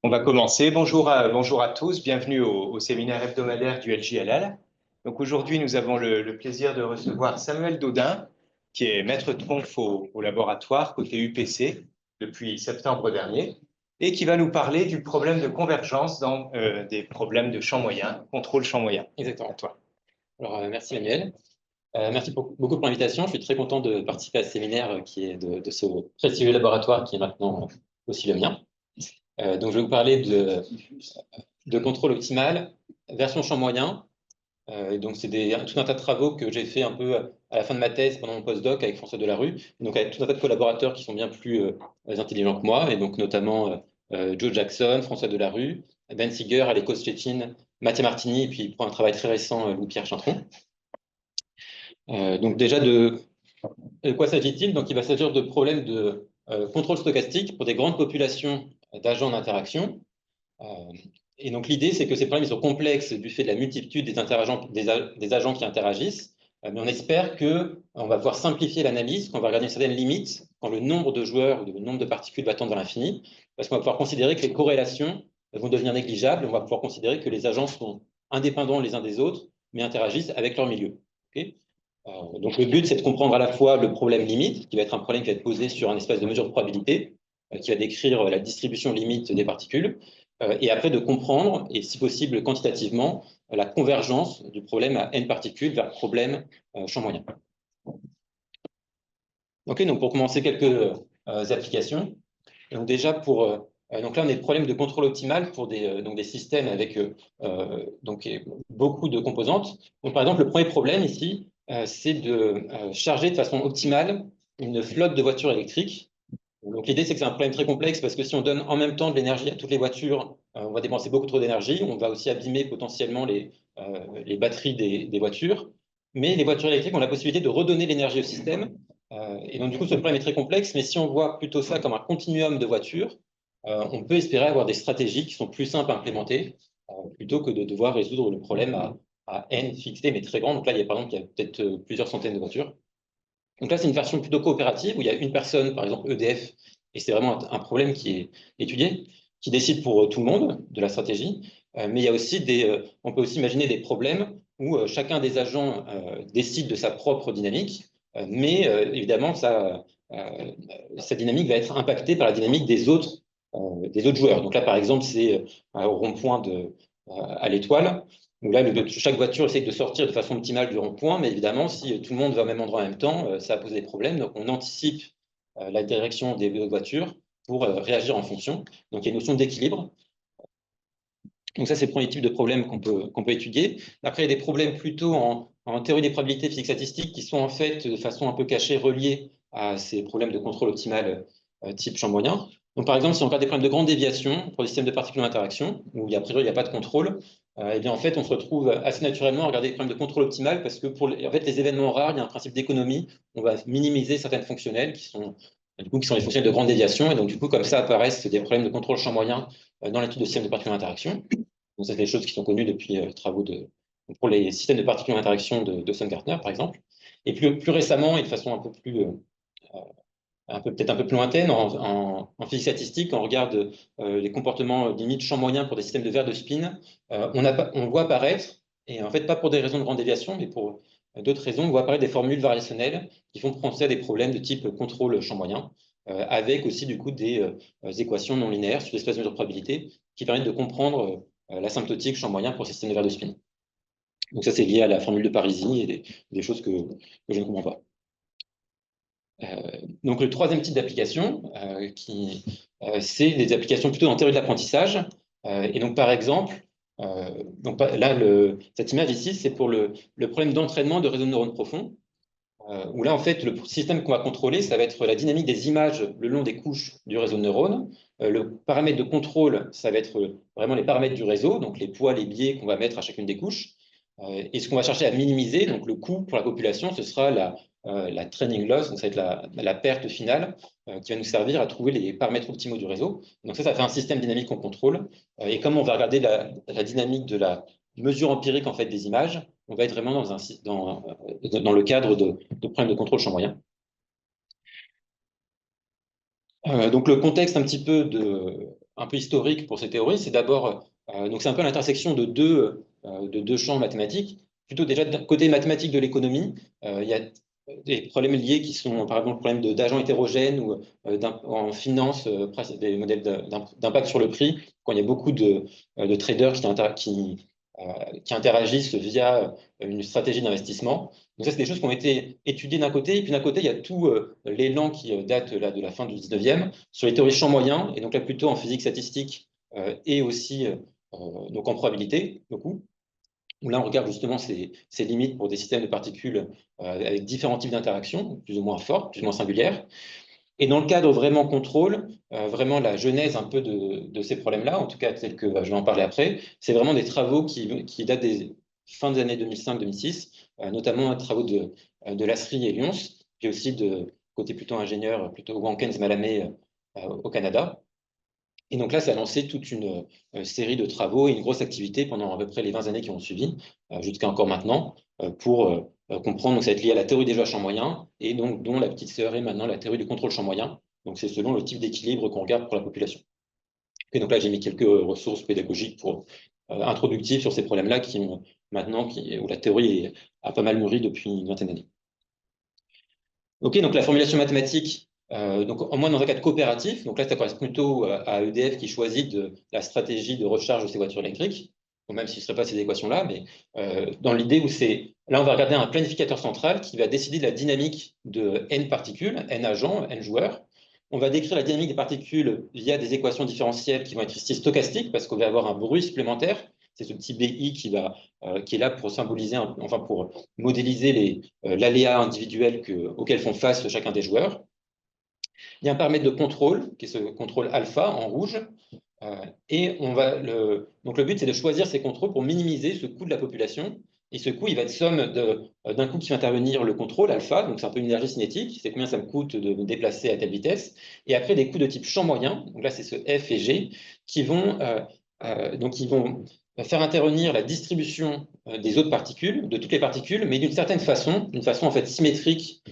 On va commencer. Bonjour à tous, bienvenue au séminaire hebdomadaire du LJLL. Donc aujourd'hui, nous avons le plaisir de recevoir Samuel Daudin, qui est maître de conf au laboratoire côté UPC depuis septembre dernier, et qui va nous parler du problème de convergence dans des problèmes de champ moyen, contrôle champ moyen. Exactement. Toi. Alors, merci Manuel. Merci beaucoup pour l'invitation. Je suis très content de participer à ce séminaire qui est de ce prestigieux laboratoire qui est maintenant aussi le mien. Donc, je vais vous parler de contrôle optimal, version champ moyen. Et donc, c'est tout un tas de travaux que j'ai fait un peu à la fin de ma thèse pendant mon postdoc avec François Delarue, donc avec tout un tas de collaborateurs qui sont bien plus intelligents que moi, et donc notamment Joe Jackson, François Delarue, Ben Seeger, Aleko Szczecin, Mathieu Martini, et puis pour un travail très récent, Louis-Pierre Chintron. Donc déjà, de quoi s'agit-il? Donc il va s'agir de problèmes de contrôle stochastique pour des grandes populations d'agents d'interaction. Euh, et donc l'idée, c'est que ces problèmes ils sont complexes du fait de la multitude des agents qui interagissent, mais on espère qu'on va pouvoir simplifier l'analyse, qu'on va regarder une certaine limite quand le nombre de joueurs ou le nombre de particules va tendre vers l'infini, parce qu'on va pouvoir considérer que les corrélations vont devenir négligeables, on va pouvoir considérer que les agents sont indépendants les uns des autres, mais interagissent avec leur milieu. Okay. Donc le but, c'est de comprendre à la fois le problème limite, qui va être un problème qui va être posé sur un espace de mesure de probabilité, qui va décrire la distribution limite des particules, et après de comprendre, et si possible quantitativement, la convergence du problème à n particules vers le problème champ moyen. Ok, donc pour commencer, quelques applications. Donc déjà, donc là, on est le problème de contrôle optimal pour des systèmes avec donc, beaucoup de composantes. Donc, par exemple, le premier problème ici, c'est de charger de façon optimale une flotte de voitures électriques. Donc l'idée, c'est que c'est un problème très complexe parce que si on donne en même temps de l'énergie à toutes les voitures, on va dépenser beaucoup trop d'énergie. On va aussi abîmer potentiellement les batteries des voitures. Mais les voitures électriques ont la possibilité de redonner l'énergie au système. Et donc du coup, ce problème est très complexe. Mais si on voit plutôt ça comme un continuum de voitures, on peut espérer avoir des stratégies qui sont plus simples à implémenter plutôt que de devoir résoudre le problème à n fixé mais très grand. Donc là, par exemple, il y a peut-être plusieurs centaines de voitures. Donc là, c'est une version plutôt coopérative où il y a une personne, par exemple EDF, et c'est vraiment un problème qui est étudié, qui décide pour tout le monde de la stratégie. Mais il y a aussi on peut aussi imaginer des problèmes où chacun des agents décide de sa propre dynamique, mais évidemment, sa dynamique va être impactée par la dynamique des autres joueurs. Donc là, par exemple, c'est au rond-point à l'étoile. Donc là, chaque voiture essaie de sortir de façon optimale du rond-point, mais évidemment, si tout le monde va au même endroit en même temps, ça va poser des problèmes. Donc, on anticipe la direction des voitures pour réagir en fonction. Donc, il y a une notion d'équilibre. Donc, ça, c'est le premier type de problème qu'on peut étudier. Après, il y a des problèmes plutôt en théorie des probabilités physiques statistiques qui sont en fait de façon un peu cachée reliés à ces problèmes de contrôle optimal type champ moyen. Donc, par exemple, si on regarde des problèmes de grande déviation pour des systèmes de particules d'interaction, où a priori il n'y a pas de contrôle, eh bien, en fait, on se retrouve assez naturellement à regarder des problèmes de contrôle optimal parce que en fait, les événements rares, il y a un principe d'économie. On va minimiser certaines fonctionnelles qui sont les fonctionnelles de grande déviation. Et donc, du coup, comme ça apparaissent des problèmes de contrôle champ moyen dans l'étude de systèmes de particules d'interaction. Donc, ça, c'est des choses qui sont connues depuis travaux pour les systèmes de particules d'interaction de Sumgartner, par exemple. Et plus récemment, et de façon un peu plus peut-être un peu plus lointaine, en physique statistique, quand on regarde les comportements limites champ moyen pour des systèmes de verre de spin, on voit apparaître, et en fait pas pour des raisons de grande déviation, mais pour d'autres raisons, on voit apparaître des formules variationnelles qui font penser à des problèmes de type contrôle champ moyen, avec aussi du coup des équations non linéaires sur l'espace de mesure de probabilité qui permettent de comprendre l'asymptotique champ moyen pour ces systèmes de verre de spin. Donc ça, c'est lié à la formule de Parisi et des choses que je ne comprends pas. Donc le troisième type d'application, c'est des applications plutôt en théorie de l'apprentissage. Et donc par exemple, là, cette image ici, c'est pour le problème d'entraînement de réseaux de neurones profonds, où là, en fait, le système qu'on va contrôler, ça va être la dynamique des images le long des couches du réseau de neurones. Le paramètre de contrôle, ça va être vraiment les paramètres du réseau, donc les poids, les biais qu'on va mettre à chacune des couches. Et ce qu'on va chercher à minimiser, donc le coût pour la population, ce sera la training loss, donc ça va être la perte finale qui va nous servir à trouver les paramètres optimaux du réseau. Donc ça fait un système dynamique qu'on contrôle. Et comme on va regarder la dynamique de la mesure empirique en fait, des images, on va être vraiment dans le cadre de problèmes de contrôle champ moyen. Donc le contexte un petit peu un peu historique pour ces théories, c'est d'abord, donc c'est un peu l'intersection de deux champs mathématiques. Plutôt déjà d'un côté mathématique de l'économie, il y a des problèmes liés qui sont par exemple le problème d'agents hétérogènes ou en finance, des modèles d'impact sur le prix, quand il y a beaucoup de traders qui interagissent via une stratégie d'investissement. Donc ça, c'est des choses qui ont été étudiées d'un côté, et puis d'un côté, il y a tout l'élan qui date là, de la fin du 19e sur les théories de champs moyens, et donc là plutôt en physique statistique et aussi donc en probabilité, beaucoup où là, on regarde justement ces limites pour des systèmes de particules avec différents types d'interactions, plus ou moins fortes, plus ou moins singulières. Et dans le cadre vraiment contrôle, vraiment la genèse un peu de ces problèmes-là, en tout cas tel que je vais en parler après, c'est vraiment des travaux qui datent des fins des années 2005-2006, notamment des travaux de Lasry et Lyons, puis aussi de côté plutôt ingénieur, plutôt Wankens Malamé au Canada. Et donc là, ça a lancé toute une série de travaux et une grosse activité pendant à peu près les 20 années qui ont suivi, jusqu'à encore maintenant, pour comprendre, donc ça va être lié à la théorie des jeux à champ moyen, et donc dont la petite sœur est maintenant la théorie du contrôle champ moyen. Donc c'est selon le type d'équilibre qu'on regarde pour la population. Et donc là, j'ai mis quelques ressources pédagogiques pour introductives sur ces problèmes-là qui ont maintenant, où la théorie a pas mal mûri depuis une vingtaine d'années. Ok, donc la formulation mathématique, donc en moins dans un cadre coopératif, donc là ça correspond plutôt à EDF qui choisit la stratégie de recharge de ses voitures électriques, bon, même s'il ne serait pas ces équations-là, mais dans l'idée où c'est, là on va regarder un planificateur central qui va décider de la dynamique de n particules, n agents, n joueurs. On va décrire la dynamique des particules via des équations différentielles qui vont être ici stochastiques parce qu'on va avoir un bruit supplémentaire. C'est ce petit BI qui est là pour symboliser, enfin pour modéliser l'aléa individuel auquel font face chacun des joueurs. Il y a un paramètre de contrôle, qui est ce contrôle alpha en rouge. Et donc le but, c'est de choisir ces contrôles pour minimiser ce coût de la population. Et ce coût, il va être somme d'un coût qui va intervenir le contrôle alpha, donc c'est un peu une énergie cinétique, c'est combien ça me coûte de me déplacer à telle vitesse. Et après, des coûts de type champ moyen, donc là, c'est ce F et G, qui vont faire intervenir la distribution des autres particules, de toutes les particules, mais d'une certaine façon, d'une façon en fait symétrique,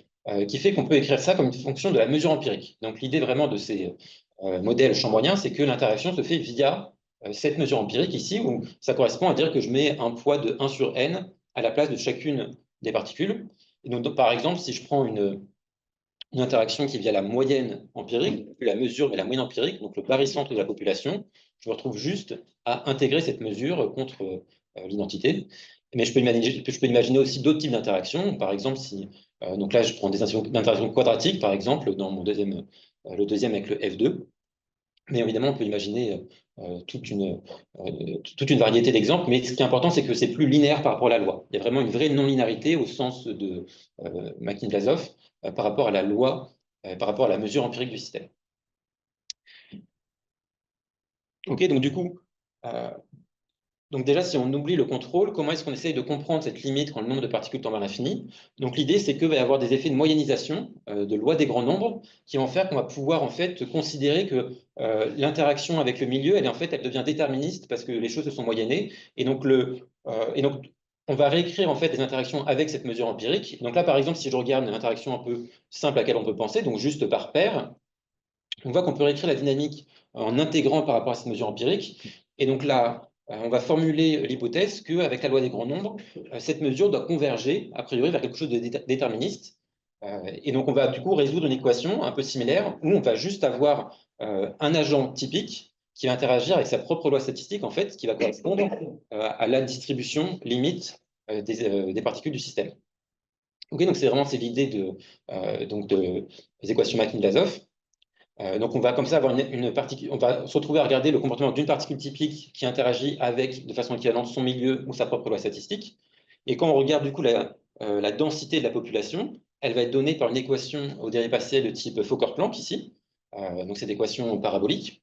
qui fait qu'on peut écrire ça comme une fonction de la mesure empirique. Donc l'idée vraiment de ces modèles champ moyen, c'est que l'interaction se fait via cette mesure empirique ici, où ça correspond à dire que je mets un poids de 1 sur n à la place de chacune des particules. Et donc par exemple, si je prends une interaction qui est via la moyenne empirique, la mesure mais la moyenne empirique, donc le barycentre de la population, je me retrouve juste à intégrer cette mesure contre l'identité. Mais je peux imaginer aussi d'autres types d'interactions. Par exemple, donc là, je prends des interactions quadratiques, par exemple, dans le deuxième avec le F2. Mais évidemment, on peut imaginer toute une variété d'exemples. Mais ce qui est important, c'est que c'est plus linéaire par rapport à la loi. Il y a vraiment une vraie non-linéarité au sens de Makin-Vlasov par rapport à la loi, par rapport à la mesure empirique du système. Ok, donc du coup, donc déjà, si on oublie le contrôle, comment est-ce qu'on essaye de comprendre cette limite quand le nombre de particules tend vers l'infini? Donc l'idée, c'est qu'il va y avoir des effets de moyennisation, de loi des grands nombres, qui vont faire qu'on va pouvoir en fait considérer que l'interaction avec le milieu, elle devient déterministe parce que les choses se sont moyennées. Et donc, on va réécrire en fait des interactions avec cette mesure empirique. Donc là, par exemple, si je regarde une interaction un peu simple à laquelle on peut penser, donc juste par paire, on voit qu'on peut réécrire la dynamique en intégrant par rapport à cette mesure empirique. Et donc là, on va formuler l'hypothèse qu'avec la loi des grands nombres, cette mesure doit converger, a priori, vers quelque chose de déterministe. Et donc, on va du coup résoudre une équation un peu similaire où on va juste avoir un agent typique qui va interagir avec sa propre loi statistique, en fait, qui va correspondre à la distribution limite des particules du système. Ok, donc c'est l'idée des équations Makin-Vlasov. Donc, on va comme ça avoir on va se retrouver à regarder le comportement d'une particule typique qui interagit avec, de façon équivalente, son milieu ou sa propre loi statistique. Et quand on regarde du coup la densité de la population, elle va être donnée par une équation au dérivé partiel de type Fokker-Planck ici. Donc, cette équation parabolique.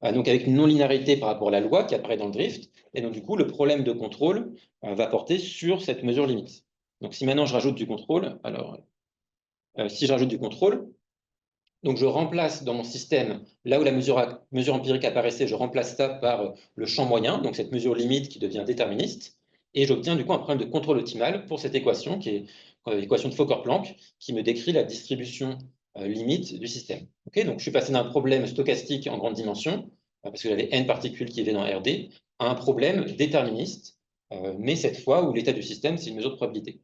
Donc, avec une non-linéarité par rapport à la loi qui apparaît dans le drift. Et donc, du coup, le problème de contrôle va porter sur cette mesure limite. Donc, si maintenant je rajoute du contrôle, alors, si je rajoute du contrôle, donc, je remplace dans mon système, là où la mesure empirique apparaissait, je remplace ça par le champ moyen, donc cette mesure limite qui devient déterministe, et j'obtiens du coup un problème de contrôle optimal pour cette équation, qui est l'équation de Fokker-Planck, qui me décrit la distribution limite du système. Donc, je suis passé d'un problème stochastique en grande dimension, parce que j'avais n particules qui étaient dans RD, à un problème déterministe, mais cette fois où l'état du système, c'est une mesure de probabilité.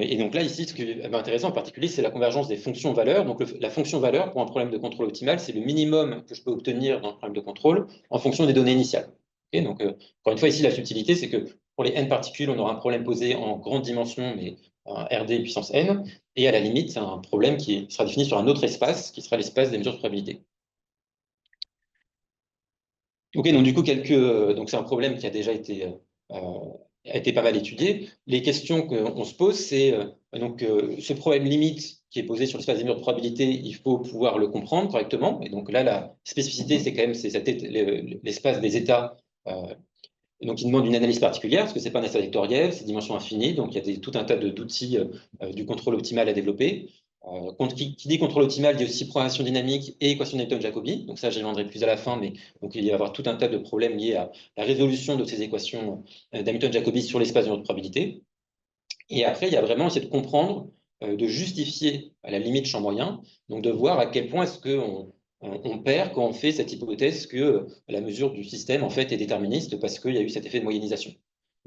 Et donc là, ici, ce qui est intéressant en particulier, c'est la convergence des fonctions valeurs. Donc la fonction valeur, pour un problème de contrôle optimal, c'est le minimum que je peux obtenir dans le problème de contrôle en fonction des données initiales. Donc, encore une fois, ici, la subtilité, c'est que pour les n particules, on aura un problème posé en grande dimension, mais en RD puissance n. Et à la limite, c'est un problème qui sera défini sur un autre espace, qui sera l'espace des mesures de probabilité. Donc du coup, donc c'est un problème qui a déjà été pas mal étudié. Les questions qu'on se pose, c'est ce problème limite qui est posé sur l'espace des mesures de probabilité, il faut pouvoir le comprendre correctement. Et donc là, la spécificité, c'est quand même l'espace des états. Et donc, il demande une analyse particulière, parce que ce n'est pas un espace vectoriel, c'est dimension infinie, donc il y a tout un tas d'outils du contrôle optimal à développer. Qui dit contrôle optimal dit aussi progression dynamique et équation de Newton-Jacobi. Donc ça, j'y reviendrai plus à la fin, mais donc, il va y avoir tout un tas de problèmes liés à la résolution de ces équations d'Hamilton-Jacobi sur l'espace de notre probabilité. Et après, il y a vraiment essayer de comprendre, de justifier à la limite champ moyen, donc de voir à quel point est-ce qu'on perd quand on fait cette hypothèse que la mesure du système en fait est déterministe parce qu'il y a eu cet effet de moyennisation.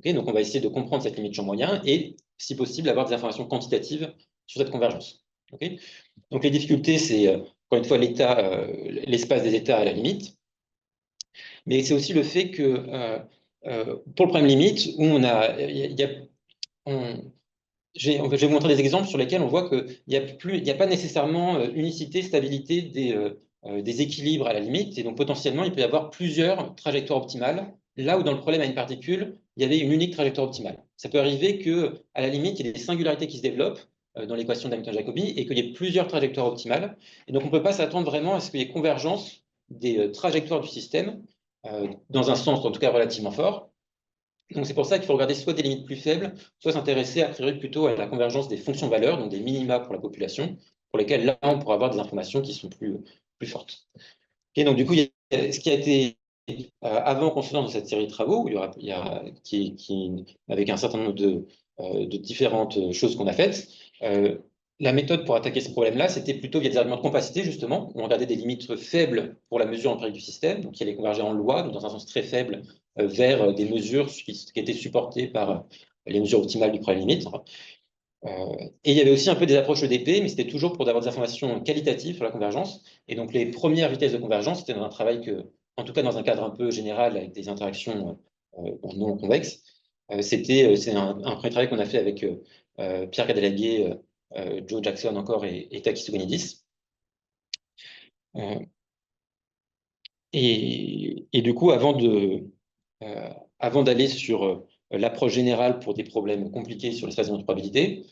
Donc on va essayer de comprendre cette limite champ moyen et, si possible, avoir des informations quantitatives sur cette convergence. Donc les difficultés, c'est encore une fois l'espace des états à la limite, mais c'est aussi le fait que pour le problème limite, où je vais vous montrer des exemples sur lesquels on voit qu'il n'y a pas nécessairement unicité, stabilité des équilibres à la limite, et donc potentiellement il peut y avoir plusieurs trajectoires optimales, là où dans le problème à une particule, il y avait une unique trajectoire optimale. Ça peut arriver qu'à la limite, il y ait des singularités qui se développent dans l'équation d'Hamilton-Jacobi et qu'il y ait plusieurs trajectoires optimales, et donc on ne peut pas s'attendre vraiment à ce qu'il y ait convergence des trajectoires du système dans un sens en tout cas relativement fort. Donc c'est pour ça qu'il faut regarder soit des limites plus faibles, soit s'intéresser a priori plutôt à la convergence des fonctions valeurs, donc des minima pour la population, pour lesquelles là on pourra avoir des informations qui sont plus fortes. Et donc du coup, ce qui a été avant qu'on se lance dans cette série de travaux, avec un certain nombre de différentes choses qu'on a faites, la méthode pour attaquer ce problème-là, c'était plutôt via des arguments de compacité, justement, où on regardait des limites faibles pour la mesure empirique du système, donc qui allait converger en loi, donc dans un sens très faible, vers des mesures qui étaient supportées par les mesures optimales du problème limite. Et il y avait aussi un peu des approches EDP, mais c'était toujours pour avoir des informations qualitatives sur la convergence. Et donc les premières vitesses de convergence, c'était dans un travail en tout cas dans un cadre un peu général, avec des interactions non convexes. C'est un premier travail qu'on a fait avec Pierre Cadelaguier, Joe Jackson encore et Takis Ougonidis. Et du coup, avant d'aller sur l'approche générale pour des problèmes compliqués sur l'espace de probabilité,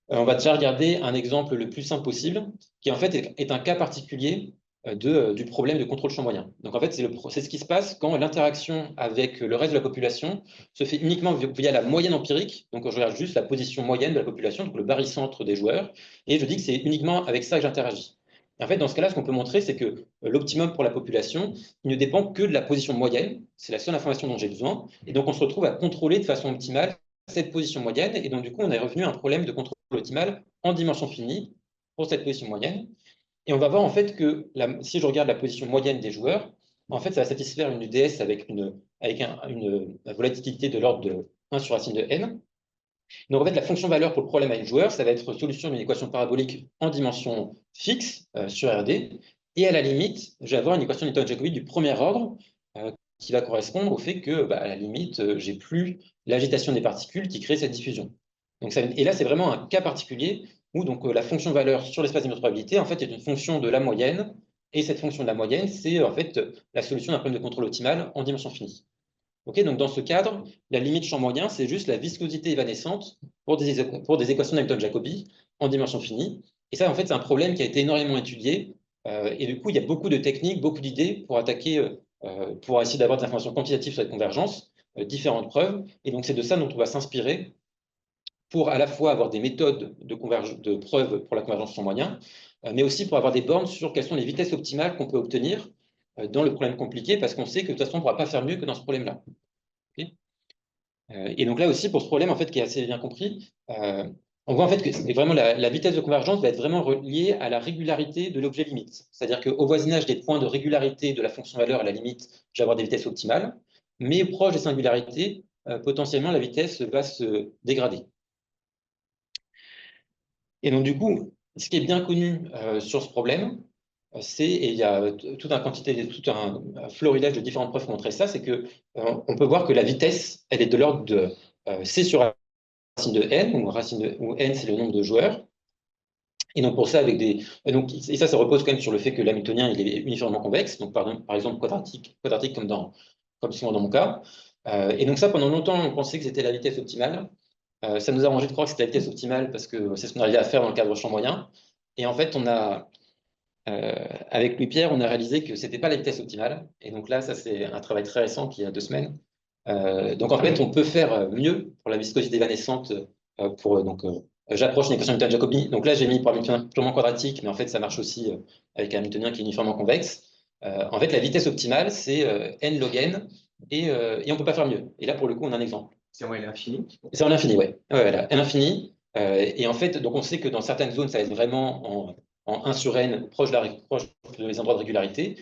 on va déjà regarder un exemple le plus simple possible, qui en fait est un cas particulier du problème de contrôle champ moyen. Donc en fait, c'est ce qui se passe quand l'interaction avec le reste de la population se fait uniquement via la moyenne empirique. Donc je regarde juste la position moyenne de la population, donc le barycentre des joueurs, et je dis que c'est uniquement avec ça que j'interagis. En fait, dans ce cas-là, ce qu'on peut montrer, c'est que l'optimum pour la population, il ne dépend que de la position moyenne. C'est la seule information dont j'ai besoin. Et donc, on se retrouve à contrôler de façon optimale cette position moyenne. Et donc, du coup, on est revenu à un problème de contrôle optimal en dimension finie pour cette position moyenne. Et on va voir en fait que si je regarde la position moyenne des joueurs, en fait, ça va satisfaire une UDS avec une volatilité de l'ordre de 1 sur racine de n. Donc en fait, la fonction valeur pour le problème à une joueur, ça va être solution d'une équation parabolique en dimension fixe sur RD. Et à la limite, je vais avoir une équation de Newton-Jacobi du premier ordre qui va correspondre au fait que, à la limite, j'ai plus l'agitation des particules qui crée cette diffusion. Donc et là, c'est vraiment un cas particulier où donc, la fonction valeur sur l'espace des probabilités en fait, est une fonction de la moyenne. Et cette fonction de la moyenne, c'est en fait la solution d'un problème de contrôle optimal en dimension finie. Donc dans ce cadre, la limite champ moyen, c'est juste la viscosité évanescente pour des équations d'Hamilton-Jacobi en dimension finie. Et ça, en fait, c'est un problème qui a été énormément étudié. Et du coup, il y a beaucoup de techniques, beaucoup d'idées pour pour essayer d'avoir des informations quantitatives sur cette convergence, différentes preuves. Et donc, c'est de ça dont on va s'inspirer pour à la fois avoir des méthodes de preuve pour la convergence champ moyen, mais aussi pour avoir des bornes sur quelles sont les vitesses optimales qu'on peut obtenir dans le problème compliqué, parce qu'on sait que de toute façon, on ne pourra pas faire mieux que dans ce problème-là. Et donc là aussi, pour ce problème, en fait, qui est assez bien compris, on voit en fait que vraiment la vitesse de convergence va être vraiment reliée à la régularité de l'objet limite. C'est-à-dire qu'au voisinage des points de régularité de la fonction valeur, à la limite, je vais avoir des vitesses optimales, mais proche des singularités, potentiellement, la vitesse va se dégrader. Et donc, du coup, ce qui est bien connu sur ce problème, et il y a tout un florilège de différentes preuves pour montrer ça, c'est que on peut voir que la vitesse, elle est de l'ordre de c sur racine de n, où n c'est le nombre de joueurs. Et donc pour ça, et ça repose quand même sur le fait que l'hamiltonien il est uniformément convexe, donc par exemple quadratique comme souvent dans mon cas. Et donc ça, pendant longtemps, on pensait que c'était la vitesse optimale. Ça nous a arrangé de croire que c'était la vitesse optimale parce que c'est ce qu'on arrivait à faire dans le cadre champ moyen. Et en fait, avec Louis-Pierre, on a réalisé que c'était pas la vitesse optimale. Et donc là, ça c'est un travail très récent qui a 2 semaines. Donc en fait, on peut faire mieux pour la viscosité évanescente. J'approche une équation Newton-Jacobi. Donc là, j'ai mis pour Hamiltonien purement quadratique, mais en fait, ça marche aussi avec un Hamiltonien qui est uniformément convexe. En fait, la vitesse optimale, c'est n log n, et on ne peut pas faire mieux. Et là, pour le coup, on a un exemple. C'est en L infini. C'est en l'infini, ouais. Ouais, voilà, n infini. Et en fait, donc on sait que dans certaines zones, ça va être vraiment en 1 sur n, proche des endroits de régularité.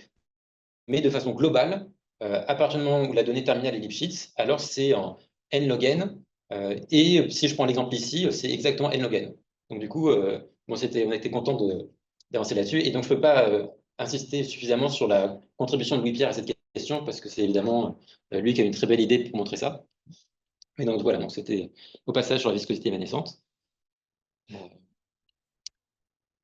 Mais de façon globale, à partir du moment où la donnée terminale est Lipschitz, alors c'est en n log n. Et si je prends l'exemple ici, c'est exactement n log n. Donc du coup, on était content d'avancer là-dessus. Et donc je ne peux pas insister suffisamment sur la contribution de Louis-Pierre à cette question, parce que c'est évidemment lui qui a une très belle idée pour montrer ça. Et donc voilà, donc c'était au passage sur la viscosité évanescente.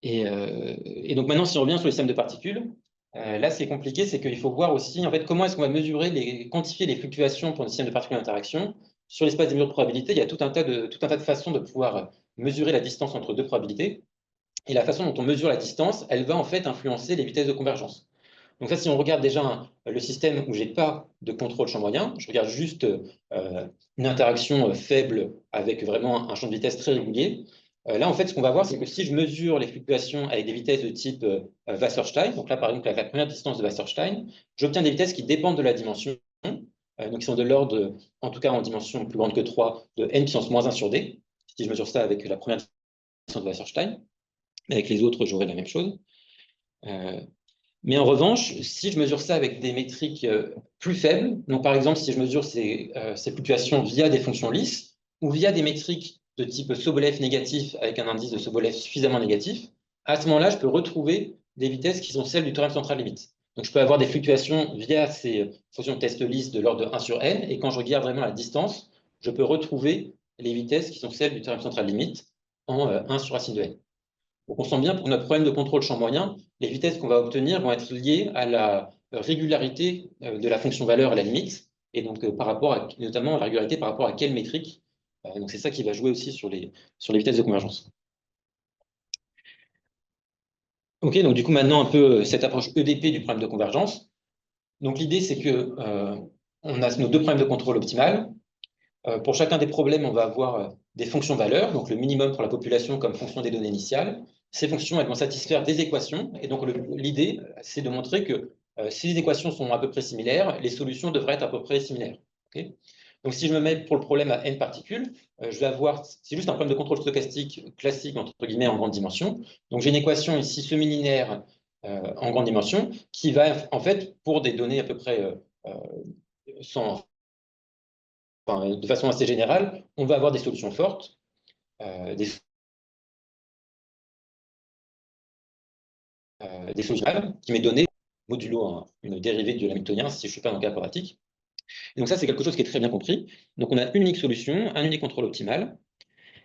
Et donc maintenant, si on revient sur les systèmes de particules, là, ce qui est compliqué, c'est qu'il faut voir aussi en fait, comment est-ce qu'on va quantifier les fluctuations pour un système de particules d'interaction. Sur l'espace des mesures de probabilité, il y a tout un tas de façons de pouvoir mesurer la distance entre deux probabilités. Et la façon dont on mesure la distance, elle va en fait influencer les vitesses de convergence. Donc ça, si on regarde déjà le système où je n'ai pas de contrôle champ moyen, je regarde juste une interaction faible avec vraiment un champ de vitesse très régulier. Là, en fait, ce qu'on va voir, c'est que si je mesure les fluctuations avec des vitesses de type Wasserstein, donc là, par exemple, avec la première distance de Wasserstein, j'obtiens des vitesses qui dépendent de la dimension, donc qui sont de l'ordre, en tout cas en dimension plus grande que 3, de n puissance moins 1 sur d, si je mesure ça avec la première distance de Wasserstein. Avec les autres, j'aurai la même chose. Mais en revanche, si je mesure ça avec des métriques plus faibles, donc par exemple, si je mesure ces fluctuations via des fonctions lisses ou via des métriques de type Sobolev négatif avec un indice de Sobolev suffisamment négatif, à ce moment-là, je peux retrouver des vitesses qui sont celles du théorème central limite. Donc, je peux avoir des fluctuations via ces fonctions de test lisses de l'ordre de 1 sur n, et quand je regarde vraiment la distance, je peux retrouver les vitesses qui sont celles du théorème central limite en 1 sur racine de n. Donc on sent bien pour notre problème de contrôle champ moyen, les vitesses qu'on va obtenir vont être liées à la régularité de la fonction valeur à la limite, et donc notamment la régularité par rapport à quelle métrique. Donc c'est ça qui va jouer aussi sur les vitesses de convergence. Ok, donc du coup maintenant un peu cette approche EDP du problème de convergence. Donc l'idée c'est que on a nos deux problèmes de contrôle optimal. Pour chacun des problèmes, on va avoir des fonctions valeurs, donc le minimum pour la population comme fonction des données initiales. Ces fonctions, elles vont satisfaire des équations. Et donc, l'idée, c'est de montrer que si les équations sont à peu près similaires, les solutions devraient être à peu près similaires. Okay, donc, si je me mets pour le problème à n particules, je vais avoir, c'est juste un problème de contrôle stochastique classique, entre guillemets, en grande dimension. Donc, j'ai une équation ici semi-linéaire en grande dimension qui va, en fait, pour des données à peu près de façon assez générale, on va avoir des solutions fortes, des solutions qui m'est donné modulo une dérivée de l'hamiltonien si je ne suis pas dans le cas quadratique. Et donc ça, c'est quelque chose qui est très bien compris. Donc on a une unique solution, un unique contrôle optimal.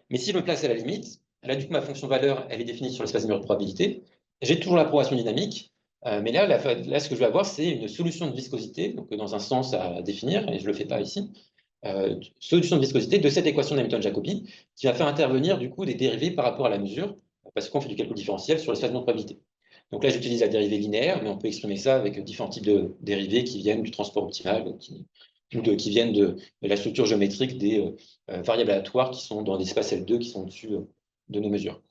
Mais si je me place à la limite, là, du coup, ma fonction valeur, elle est définie sur l'espace des mesures de probabilité. J'ai toujours la progression dynamique. Mais là, ce que je vais avoir, c'est une solution de viscosité, donc dans un sens à définir, et je ne le fais pas ici, solution de viscosité de cette équation d'Hamilton-Jacobi qui va faire intervenir du coup des dérivées par rapport à la mesure, parce qu'on fait du calcul différentiel sur l'espace de non-probabilité. Donc là, j'utilise la dérivée linéaire, mais on peut exprimer ça avec différents types de dérivées qui viennent du transport optimal, qui viennent de la structure géométrique des variables aléatoires qui sont dans l'espace L2, qui sont au-dessus de nos mesures.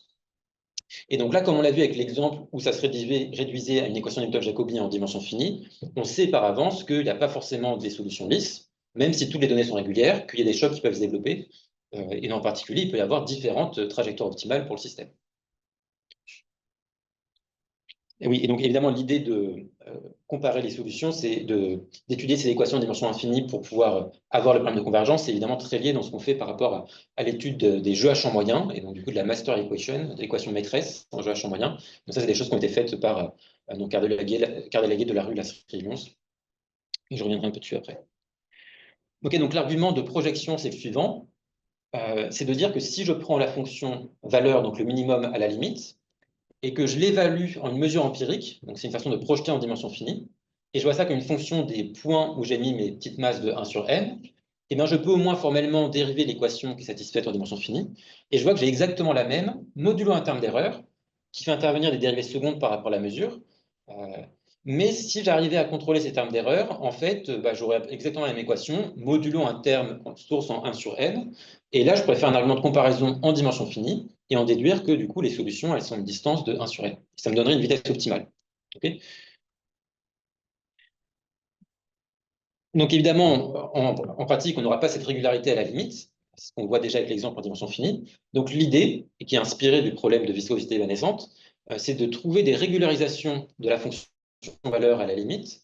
Et donc là, comme on l'a vu avec l'exemple où ça se réduisait à une équation Newton-Jacobi en dimension finie, on sait par avance qu'il n'y a pas forcément des solutions lisses, même si toutes les données sont régulières, qu'il y a des chocs qui peuvent se développer. et en particulier, il peut y avoir différentes trajectoires optimales pour le système. Et oui, et donc évidemment, l'idée de comparer les solutions, c'est d'étudier ces équations en dimension infinie pour pouvoir avoir le problème de convergence. C'est évidemment très lié dans ce qu'on fait par rapport à l'étude des jeux à champ moyen, et donc du coup de la master equation, de l'équation maîtresse en jeu à champ moyen. Donc ça, c'est des choses qui ont été faites par Cardelaguet de la rue Lasserie-Lyons. Et je reviendrai un peu dessus après. Ok, donc l'argument de projection, c'est le suivant. C'est de dire que si je prends la fonction valeur, donc le minimum à la limite, et que je l'évalue en une mesure empirique, donc c'est une façon de projeter en dimension finie, et je vois ça comme une fonction des points où j'ai mis mes petites masses de 1 sur n, et bien je peux au moins formellement dériver l'équation qui est satisfaite en dimension finie, et je vois que j'ai exactement la même, modulo un terme d'erreur, qui fait intervenir des dérivées secondes par rapport à la mesure. Mais si j'arrivais à contrôler ces termes d'erreur, en fait, j'aurais exactement la même équation, modulo un terme source en 1 sur n, et là, je pourrais faire un argument de comparaison en dimension finie, et en déduire que du coup, les solutions, elles sont une distance de 1 sur n. Ça me donnerait une vitesse optimale. Okay. Donc évidemment, en pratique, on n'aura pas cette régularité à la limite, ce qu'on voit déjà avec l'exemple en dimension finie. Donc l'idée, qui est inspirée du problème de viscosité évanescente, c'est de trouver des régularisations de la fonction valeur à la limite,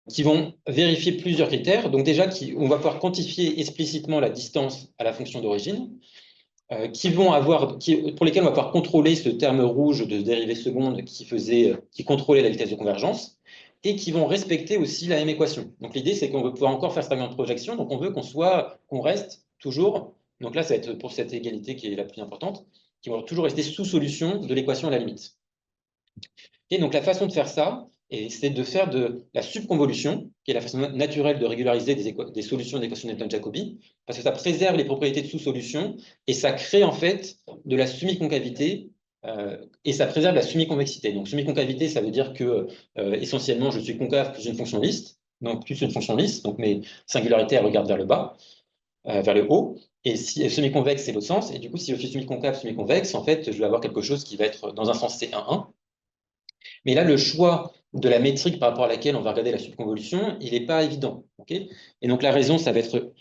qui vont vérifier plusieurs critères. Donc déjà, on va pouvoir quantifier explicitement la distance à la fonction d'origine, pour lesquels on va pouvoir contrôler ce terme rouge de dérivée seconde qui contrôlait la vitesse de convergence, et qui vont respecter aussi la même équation. Donc l'idée, c'est qu'on veut pouvoir encore faire cet argument de projection, donc on veut qu'on reste toujours, donc là, ça va être pour cette égalité qui est la plus importante, qui vont toujours rester sous solution de l'équation à la limite. Et donc la façon de faire ça, c'est de faire de la subconvolution, qui est la façon naturelle de régulariser des solutions d'équation Newton-Jacobi, parce que ça préserve les propriétés de sous-solution, et ça crée en fait de la semi-concavité, et ça préserve la semi-convexité. Donc semi-concavité, ça veut dire que essentiellement, je suis concave plus une fonction lisse, donc plus une fonction lisse, donc mes singularités elles regardent vers le bas, vers le haut, et si semi-convexe, c'est l'autre sens, et du coup, si je suis semi-concave, semi-convexe, en fait, je vais avoir quelque chose qui va être dans un sens C1,1. Mais là, le choix de la métrique par rapport à laquelle on va regarder la subconvolution, il n'est pas évident. Okay. Et donc la raison, ça va être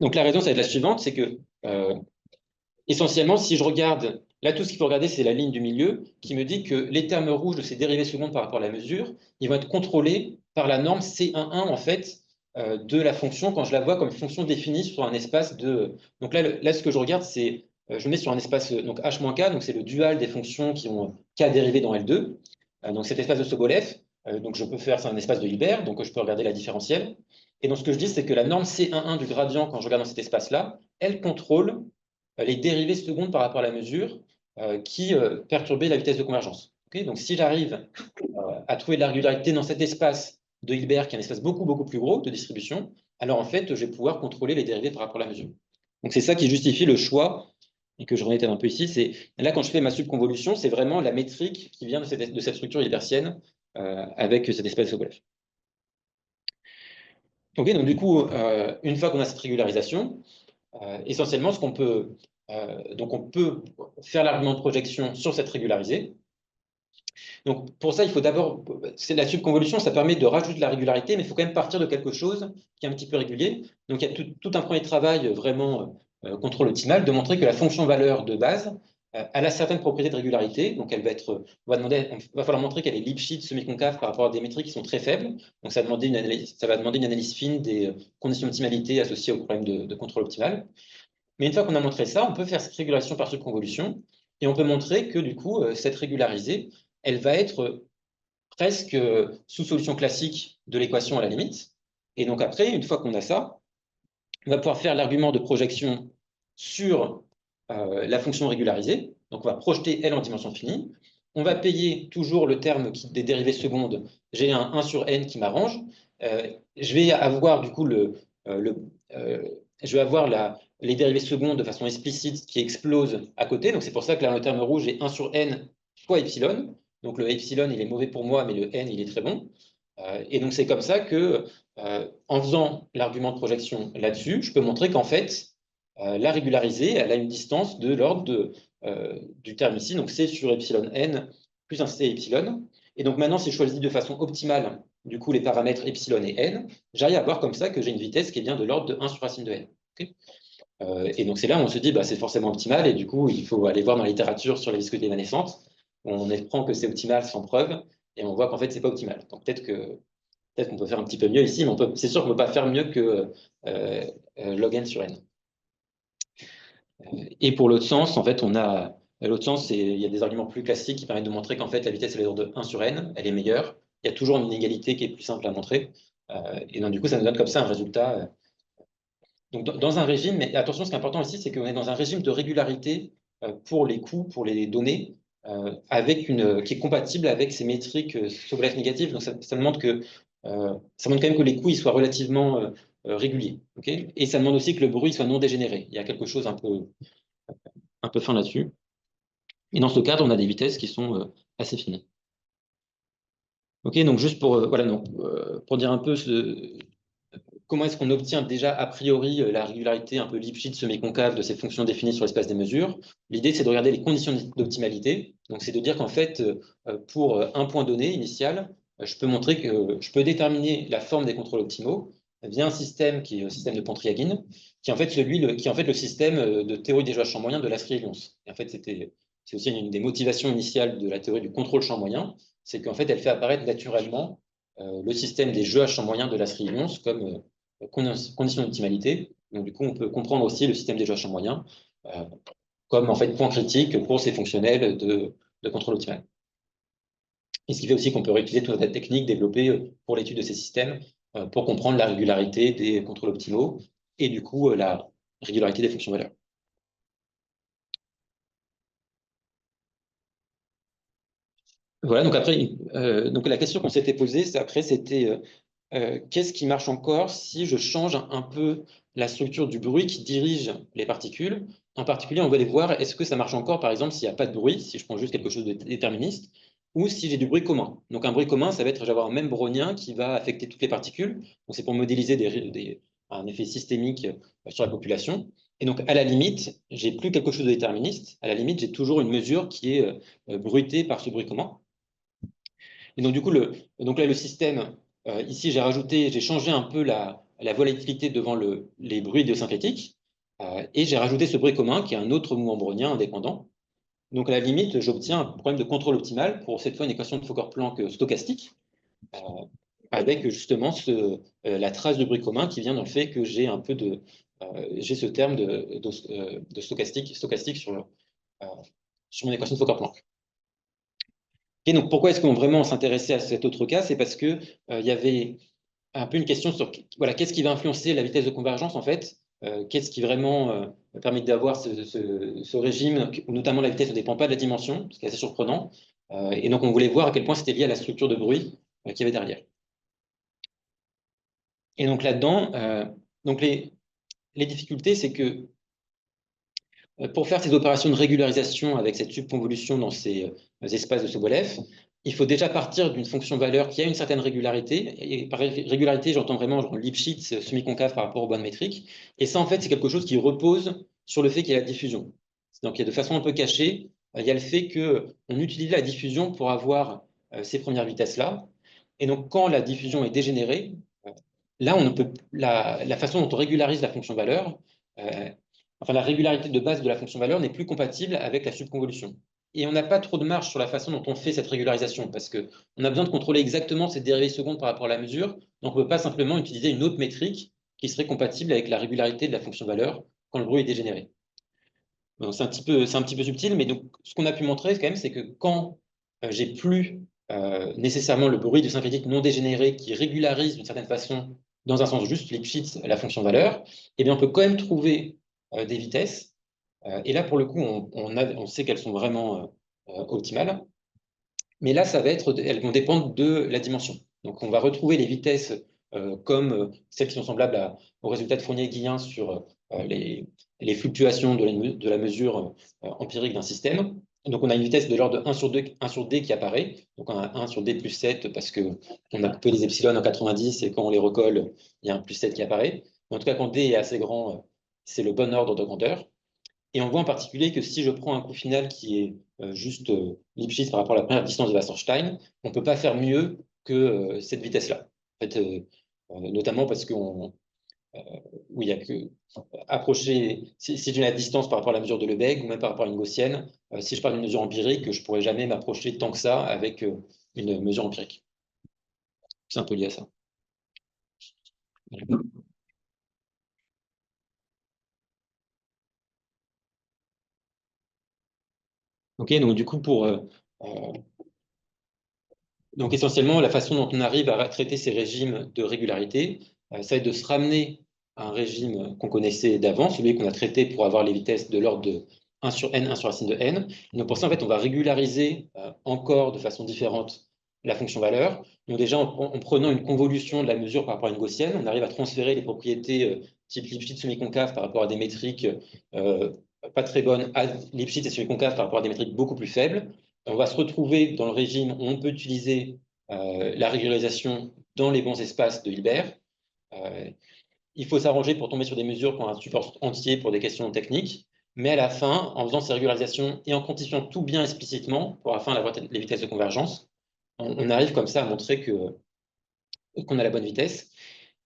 la suivante, c'est que essentiellement, si je regarde, là tout ce qu'il faut regarder, c'est la ligne du milieu qui me dit que les termes rouges de ces dérivées secondes par rapport à la mesure, ils vont être contrôlés par la norme C11 en fait de la fonction quand je la vois comme fonction définie sur un espace de. Donc là ce que je regarde, c'est je mets sur un espace donc H-K, donc c'est le dual des fonctions qui ont K dérivées dans L2. Donc cet espace de Sobolev, donc je peux faire, c'est un espace de Hilbert, donc je peux regarder la différentielle. Et donc ce que je dis, c'est que la norme C11 du gradient, quand je regarde dans cet espace-là, elle contrôle les dérivées secondes par rapport à la mesure qui perturbaient la vitesse de convergence. Okay. Donc si j'arrive à trouver de la régularité dans cet espace de Hilbert, qui est un espace beaucoup, beaucoup plus gros de distribution, alors en fait, je vais pouvoir contrôler les dérivées par rapport à la mesure. Donc c'est ça qui justifie le choix, et que je remettais un peu ici, c'est là quand je fais ma subconvolution, c'est vraiment la métrique qui vient de cette structure hilbertienne avec cet espace de Sobolev. Okay, donc du coup, une fois qu'on a cette régularisation, essentiellement, donc on peut faire l'argument de projection sur cette régularisée. Donc pour ça, il faut d'abord, c'est la subconvolution, ça permet de rajouter de la régularité, mais il faut quand même partir de quelque chose qui est un petit peu régulier. Donc il y a tout un premier travail vraiment contrôle optimal de montrer que la fonction valeur de base, elle a certaines propriétés de régularité. Donc elle va être, on va falloir montrer qu'elle est Lipschitz semi-concave par rapport à des métriques qui sont très faibles. Donc ça va demander une analyse fine des conditions d'optimalité associées au problème de contrôle optimal. Mais une fois qu'on a montré ça, on peut faire cette régulation par subconvolution et on peut montrer que du coup, cette régularisée, elle va être presque sous solution classique de l'équation à la limite. Et donc après, une fois qu'on a ça, on va pouvoir faire l'argument de projection sur la fonction régularisée. Donc on va projeter elle en dimension finie. On va payer toujours le terme des dérivées secondes. J'ai un 1 sur n qui m'arrange. Je vais avoir du coup je vais avoir les dérivées secondes de façon explicite qui explosent à côté. Donc c'est pour ça que là, le terme rouge est 1 sur n fois epsilon. Donc le epsilon, il est mauvais pour moi, mais le n, il est très bon. Et donc c'est comme ça que, en faisant l'argument de projection là-dessus, je peux montrer qu'en fait, la régularisée, elle a une distance de l'ordre du terme ici, donc c sur epsilon n plus un c epsilon. Et donc maintenant, si je choisis de façon optimale du coup les paramètres epsilon et n, j'arrive à voir comme ça que j'ai une vitesse qui est bien de l'ordre de 1 sur racine de n. Okay. Et donc c'est là où on se dit, bah, c'est forcément optimal, et du coup, il faut aller voir dans la littérature sur la viscosité évanescente. On apprend que c'est optimal sans preuve, et on voit qu'en fait, c'est pas optimal. Donc peut-être qu'on peut faire un petit peu mieux ici, mais c'est sûr qu'on ne peut pas faire mieux que log n sur n. Et pour l'autre sens, en fait, l'autre sens, il y a des arguments plus classiques qui permettent de montrer qu'en fait, la vitesse est de l'ordre de 1 sur n, elle est meilleure. Il y a toujours une inégalité qui est plus simple à montrer. Et donc, du coup, ça nous donne comme ça un résultat. Donc, dans un régime, mais attention, ce qui est important aussi, c'est qu'on est dans un régime de régularité pour les coûts, pour les données, qui est compatible avec ces métriques Sobolev négatives. Donc, ça demande ça demande quand même que les coûts ils soient relativement réguliers. Okay, et ça demande aussi que le bruit soit non dégénéré. Il y a quelque chose un peu fin là-dessus. Et dans ce cadre, on a des vitesses qui sont assez fines. Ok, donc juste voilà, donc, pour dire un peu comment est-ce qu'on obtient déjà a priori la régularité un peu Lipschitz semi-concave de ces fonctions définies sur l'espace des mesures. L'idée, c'est de regarder les conditions d'optimalité. Donc, c'est de dire qu'en fait, pour un point donné initial, je peux montrer que je peux déterminer la forme des contrôles optimaux via un système qui est le système de Pontryagin, qui est en fait le système de théorie des jeux à champ moyen de Lasry-Lyons. Et en fait, c'est aussi une des motivations initiales de la théorie du contrôle champ moyen, c'est qu'en fait, elle fait apparaître naturellement le système des jeux à champ moyen de Lasry-Lyons comme conditions d'optimalité. Donc, du coup, on peut comprendre aussi le système des jeux à champ moyen comme en fait point critique pour ces fonctionnels de contrôle optimal. Et ce qui fait aussi qu'on peut réutiliser toute la technique développée pour l'étude de ces systèmes pour comprendre la régularité des contrôles optimaux et du coup la régularité des fonctions valeurs. Voilà, donc après, donc la question qu'on s'était posée, c'était qu'est-ce qui marche encore si je change un peu la structure du bruit qui dirige les particules? En particulier, on va aller voir, est-ce que ça marche encore, par exemple, s'il n'y a pas de bruit, si je prends juste quelque chose de déterministe, ou si j'ai du bruit commun. Donc un bruit commun, ça va être, je vais avoir un même brownien qui va affecter toutes les particules. Donc c'est pour modéliser un effet systémique sur la population. Et donc à la limite, j'ai plus quelque chose de déterministe. À la limite, j'ai toujours une mesure qui est bruitée par ce bruit commun. Et donc, du coup, donc là, le système, ici, j'ai changé un peu la volatilité devant les bruits idiosyncrétiques, et j'ai rajouté ce bruit commun qui est un autre mouvement brownien indépendant. Donc, à la limite, j'obtiens un problème de contrôle optimal pour cette fois une équation de Fokker-Planck stochastique, euh, avec justement la trace de bruit commun qui vient dans le fait que j'ai un peu j'ai ce terme de stochastique sur mon équation de Fokker-Planck. Et donc, pourquoi est-ce qu'on vraiment s'intéressait à cet autre cas? C'est parce que il y avait un peu une question sur voilà, qu'est-ce qui va influencer la vitesse de convergence en fait? Qu'est-ce qui vraiment permet d'avoir ce régime où notamment la vitesse ne dépend pas de la dimension, ce qui est assez surprenant. Et donc, on voulait voir à quel point c'était lié à la structure de bruit qu'il y avait derrière. Et donc là-dedans, donc les difficultés, c'est que pour faire ces opérations de régularisation avec cette subconvolution dans ces espaces de Sobolev, il faut déjà partir d'une fonction valeur qui a une certaine régularité. Et par régularité, j'entends vraiment genre Lipschitz semi-concave par rapport aux bandes métriques. Et ça, en fait, c'est quelque chose qui repose sur le fait qu'il y a la diffusion. Donc, il y a de façon un peu cachée, il y a le fait qu'on utilise la diffusion pour avoir ces premières vitesses-là. Et donc, quand la diffusion est dégénérée, là, la façon dont on régularise la fonction valeur, enfin la régularité de base de la fonction valeur n'est plus compatible avec la subconvolution. Et on n'a pas trop de marge sur la façon dont on fait cette régularisation, parce qu'on a besoin de contrôler exactement cette dérivée seconde par rapport à la mesure, donc on ne peut pas simplement utiliser une autre métrique qui serait compatible avec la régularité de la fonction valeur quand le bruit est dégénéré. C'est un petit peu subtil, mais donc, ce qu'on a pu montrer quand même, c'est que quand j'ai plus nécessairement le bruit du syncrétique non dégénéré qui régularise d'une certaine façon, dans un sens juste, Lipschitz, la fonction valeur, eh bien, on peut quand même trouver des vitesses. Et là, pour le coup, on sait qu'elles sont vraiment optimales. Mais là, elles vont dépendre de la dimension. Donc, on va retrouver les vitesses comme celles qui sont semblables au résultat de Fournier-Guillen sur les fluctuations de la mesure empirique d'un système. Donc, on a une vitesse de l'ordre de 1 sur D qui apparaît. Donc, on a 1 sur D plus 7 parce qu'on a coupé les epsilon en 90 et quand on les recolle, il y a un plus 7 qui apparaît. Mais en tout cas, quand D est assez grand, c'est le bon ordre de grandeur. Et on voit en particulier que si je prends un coût final qui est juste Lipschitz par rapport à la première distance de Wasserstein, on ne peut pas faire mieux que cette vitesse-là. En fait, notamment parce qu'on où il y a que approcher, si j'ai la distance par rapport à la mesure de Lebesgue ou même par rapport à une gaussienne, si je parle d'une mesure empirique, je ne pourrais jamais m'approcher tant que ça avec une mesure empirique. C'est un peu lié à ça. Ok, donc du coup, donc essentiellement, la façon dont on arrive à traiter ces régimes de régularité, ça va être de se ramener à un régime qu'on connaissait d'avant, celui qu'on a traité pour avoir les vitesses de l'ordre de 1 sur n, 1 sur racine de n. Et donc pour ça, en fait, on va régulariser encore de façon différente la fonction valeur. Donc déjà, en prenant une convolution de la mesure par rapport à une gaussienne, on arrive à transférer les propriétés type Lipschitz semi-concave par rapport à des métriques pas très bonnes à Lipschitz et semi-concave par rapport à des métriques beaucoup plus faibles. On va se retrouver dans le régime où on peut utiliser la régularisation dans les bons espaces de Hilbert. Il faut s'arranger pour tomber sur des mesures qui ont un support entier pour des questions techniques, mais à la fin, en faisant ces régularisations et en quantifiant tout bien explicitement, pour à la fin avoir les vitesses de convergence, on arrive comme ça à montrer qu'on a la bonne vitesse.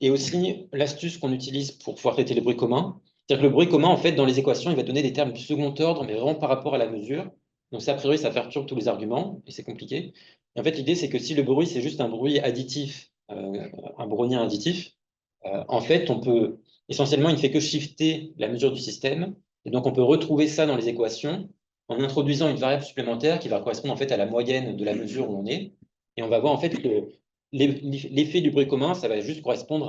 Et aussi, l'astuce qu'on utilise pour pouvoir traiter les bruits communs, c'est-à-dire que le bruit commun, en fait, dans les équations, il va donner des termes du second ordre, mais vraiment par rapport à la mesure. Donc ça, a priori, ça perturbe tous les arguments, et c'est compliqué. Et en fait, l'idée, c'est que si le bruit, c'est juste un bruit additif, un brownien additif, en fait, on peut, essentiellement, il ne fait que shifter la mesure du système, et donc on peut retrouver ça dans les équations en introduisant une variable supplémentaire qui va correspondre en fait à la moyenne de la mesure où on est, et on va voir en fait que l'effet du bruit commun, ça va juste correspondre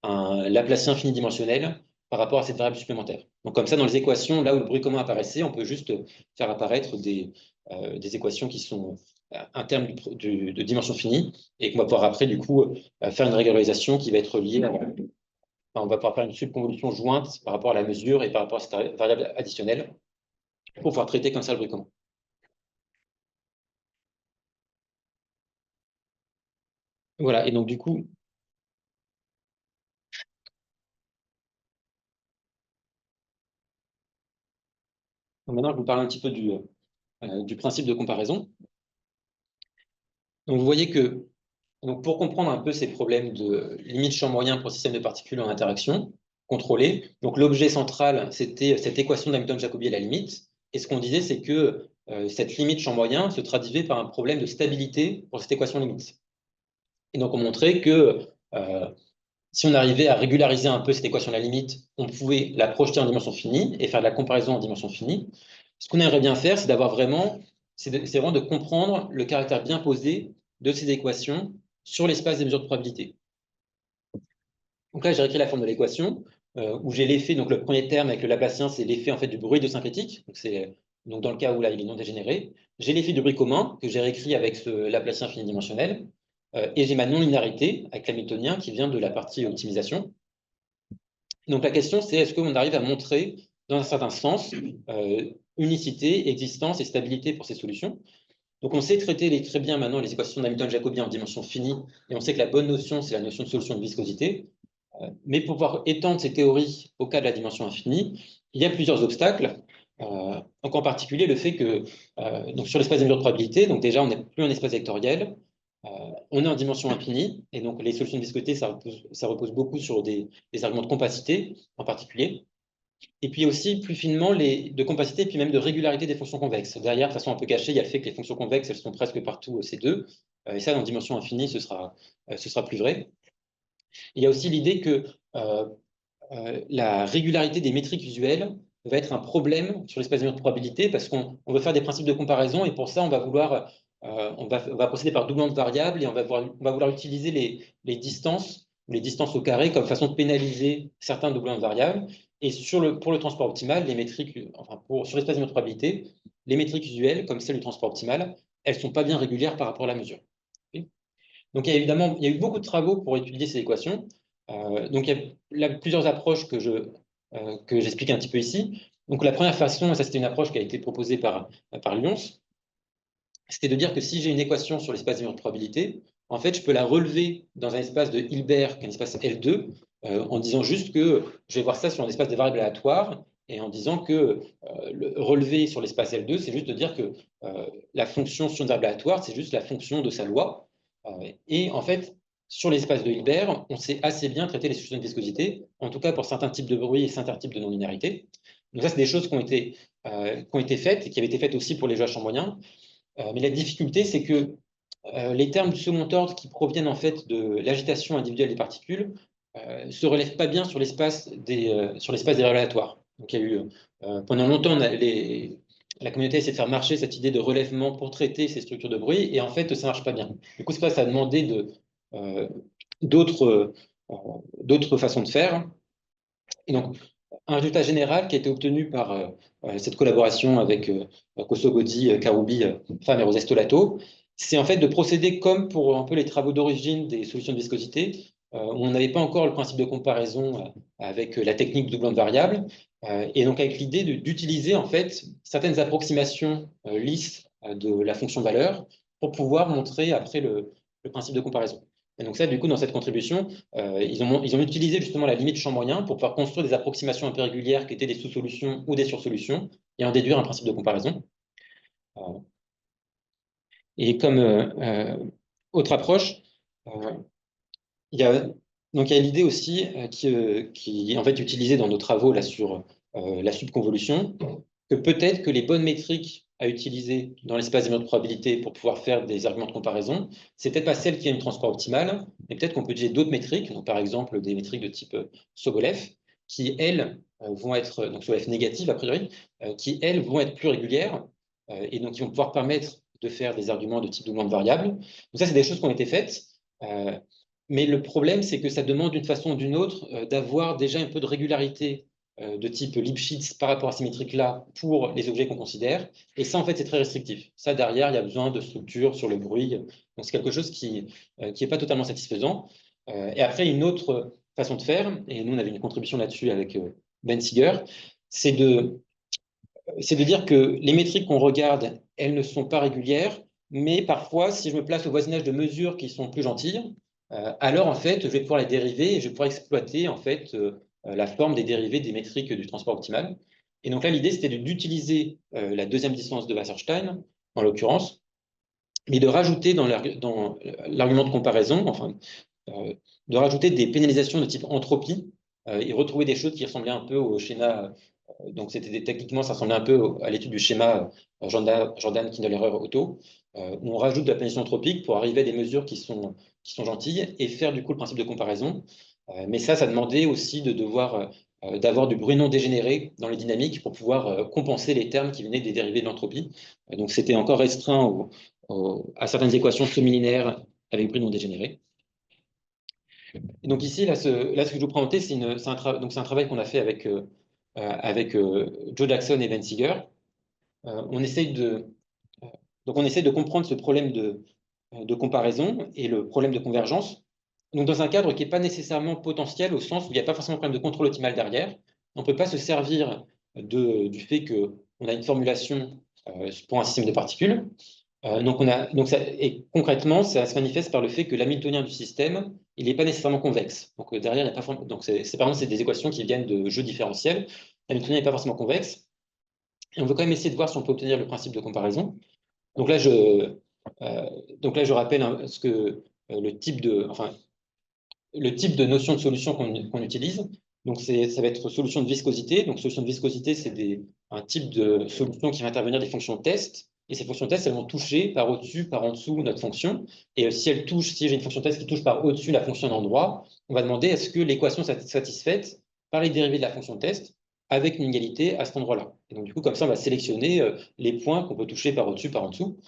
à un Laplacien fini-dimensionnel par rapport à cette variable supplémentaire. Donc comme ça, dans les équations, là où le bruit commun apparaissait, on peut juste faire apparaître des équations qui sont un terme de dimension finie et qu'on va pouvoir après, du coup, faire une régularisation qui va être liée à... Enfin, on va pouvoir faire une subconvolution jointe par rapport à la mesure et par rapport à cette variable additionnelle pour pouvoir traiter comme ça le bruit commun. Voilà, et donc du coup, maintenant je vous parle un petit peu du principe de comparaison. Donc vous voyez que donc, pour comprendre un peu ces problèmes de limite champ moyen pour système de particules en interaction contrôlée, donc l'objet central, c'était cette équation d'Hamilton-Jacobi à la limite. Et ce qu'on disait, c'est que cette limite champ moyen se traduisait par un problème de stabilité pour cette équation limite. Et donc on montrait que si on arrivait à régulariser un peu cette équation à la limite, on pouvait la projeter en dimension finie et faire de la comparaison en dimension finie. Ce qu'on aimerait bien faire, c'est d'avoir vraiment, c'est vraiment de comprendre le caractère bien posé de ces équations sur l'espace des mesures de probabilité. Donc là, j'ai écrit la forme de l'équation où j'ai l'effet, donc le premier terme avec le Laplacien, c'est l'effet en fait du bruit de syncrétique. Donc dans le cas où là, il est non dégénéré. J'ai l'effet du bruit commun que j'ai réécrit avec ce Laplacien fini-dimensionnel. Et j'ai ma non-linéarité avec l'hamiltonien qui vient de la partie optimisation. Donc la question, c'est est-ce qu'on arrive à montrer, dans un certain sens, unicité, existence et stabilité pour ces solutions. Donc on sait traiter très bien maintenant les équations d'Hamilton-Jacobi en dimension finie, et on sait que la bonne notion, c'est la notion de solution de viscosité. Mais pour pouvoir étendre ces théories au cas de la dimension infinie, il y a plusieurs obstacles. Donc en particulier le fait que donc sur l'espace des mesures de probabilité, donc déjà on n'est plus en espace vectoriel, on est en dimension infinie, et donc les solutions de viscosité, ça repose beaucoup sur des arguments de compacité en particulier. Et puis aussi, plus finement, de compacité et puis même de régularité des fonctions convexes. Derrière, de façon un peu cachée, il y a le fait que les fonctions convexes, elles sont presque partout C2. Et ça, dans dimension infinie, ce sera plus vrai. Il y a aussi l'idée que la régularité des métriques visuelles va être un problème sur l'espace de probabilité parce qu'on veut faire des principes de comparaison et pour ça, on va vouloir, on va procéder par doublement de variables et on va vouloir utiliser les distances au carré comme façon de pénaliser certains doublements de variables. Et pour le transport optimal, les métriques, enfin sur l'espace de probabilité, les métriques visuelles, comme celle du transport optimal, elles ne sont pas bien régulières par rapport à la mesure. Okay. Donc, il y a eu beaucoup de travaux pour étudier ces équations. Donc, il y a plusieurs approches que j'explique un petit peu ici. Donc, la première façon, et ça c'était une approche qui a été proposée par Lyons, c'était de dire que si j'ai une équation sur l'espace de probabilité, en fait, je peux la relever dans un espace de Hilbert, qui est un espace L2, en disant juste que je vais voir ça sur un espace de variables aléatoires, et en disant que le relevé sur l'espace L2, c'est juste de dire que la fonction sur une variable aléatoire, c'est juste la fonction de sa loi. Et en fait, sur l'espace de Hilbert, on sait assez bien traiter les solutions de viscosité, en tout cas pour certains types de bruit et certains types de non-linéarité. Donc ça, c'est des choses qui ont été faites et qui avaient été faites aussi pour les jeux à champ moyen. Mais la difficulté, c'est que les termes du second ordre qui proviennent en fait de l'agitation individuelle des particules se relèvent pas bien sur l'espace des révélateurs. Donc il y a eu pendant longtemps la communauté essaie de faire marcher cette idée de relèvement pour traiter ces structures de bruit et en fait ça marche pas bien. Du coup c'est pour ça que ça a demandé euh, d'autres euh, d'autres façons de faire. Et donc un résultat général qui a été obtenu par cette collaboration avec Kosogodi, Karoubi, Pham et Rosestolato, c'est en fait de procéder comme pour un peu les travaux d'origine des solutions de viscosité, où on n'avait pas encore le principe de comparaison avec la technique de doublant de variables, et donc avec l'idée d'utiliser en fait certaines approximations lisses de la fonction valeur pour pouvoir montrer après le principe de comparaison. Et donc ça, du coup, dans cette contribution, ils ont utilisé justement la limite champ moyen pour pouvoir construire des approximations un peu régulières qui étaient des sous-solutions ou des sursolutions et en déduire un principe de comparaison. Euh, et comme autre approche, euh, il y a, donc il y a l'idée aussi qui est en fait utilisée dans nos travaux là, sur la subconvolution, que peut-être que les bonnes métriques à utiliser dans l'espace des mesures de probabilité pour pouvoir faire des arguments de comparaison, c'est peut-être pas celle qui a une transport optimale, mais peut-être qu'on peut utiliser d'autres métriques, donc par exemple des métriques de type Sobolev, qui elles vont être, donc Sobolev négative a priori, qui elles vont être plus régulières et donc qui vont pouvoir permettre de faire des arguments de type doublement de variable. Donc ça, c'est des choses qui ont été faites. Mais le problème, c'est que ça demande d'une façon ou d'une autre d'avoir déjà un peu de régularité de type Lipschitz par rapport à ces métriques-là pour les objets qu'on considère. Et ça, en fait, c'est très restrictif. Ça, derrière, il y a besoin de structure sur le bruit. Donc, c'est quelque chose qui est pas totalement satisfaisant. Et après, une autre façon de faire, et nous, on avait une contribution là-dessus avec Ben Seeger, c'est de dire que les métriques qu'on regarde, elles ne sont pas régulières, mais parfois, si je me place au voisinage de mesures qui sont plus gentilles, alors en fait, je vais pouvoir les dériver et je vais pouvoir exploiter en fait la forme des dérivés des métriques du transport optimal. Et donc là, l'idée, c'était d'utiliser la deuxième distance de Wasserstein, en l'occurrence, mais de rajouter dans l'argument de comparaison, enfin, euh, de rajouter des pénalisations de type entropie et retrouver des choses qui ressemblaient un peu au schéma. Donc, techniquement, ça ressemblait un peu à l'étude du schéma Jordan, Kindlerer, Otto, où on rajoute de la pénalisation anthropique pour arriver à des mesures qui sont gentilles et faire du coup le principe de comparaison. Mais ça demandait aussi d'avoir du bruit non dégénéré dans les dynamiques pour pouvoir compenser les termes qui venaient des dérivés de l'entropie. Donc, c'était encore restreint à certaines équations semi-linéaires avec bruit non dégénéré. Et donc ici, ce que je vous présenter, c'est un travail qu'on a fait avec Joe Jackson et Ben Seeger. On essaye donc on essaie de comprendre ce problème de comparaison et le problème de convergence. Donc dans un cadre qui n'est pas nécessairement potentiel au sens où il n'y a pas forcément de problème de contrôle optimal derrière. On ne peut pas se servir du fait qu'on a une formulation pour un système de particules. Et concrètement, ça se manifeste par le fait que l'hamiltonien du système, il n'est pas nécessairement convexe. Donc derrière, il n'y a pas donc par exemple, c'est des équations qui viennent de jeux différentiels. L'hamiltonien n'est pas forcément convexe. Et on veut quand même essayer de voir si on peut obtenir le principe de comparaison. Donc là, je rappelle le type de notion de solution qu'on utilise. Donc ça va être solution de viscosité. Donc solution de viscosité, c'est un type de solution qui va intervenir des fonctions test. Et ces fonctions test, elles vont toucher par au-dessus, par en dessous notre fonction. Et si j'ai une fonction test qui touche par au-dessus la fonction d'endroit, on va demander est-ce que l'équation est satisfaite par les dérivés de la fonction test avec une égalité à cet endroit-là. Et donc du coup, comme ça, on va sélectionner les points qu'on peut toucher par au-dessus, par en dessous.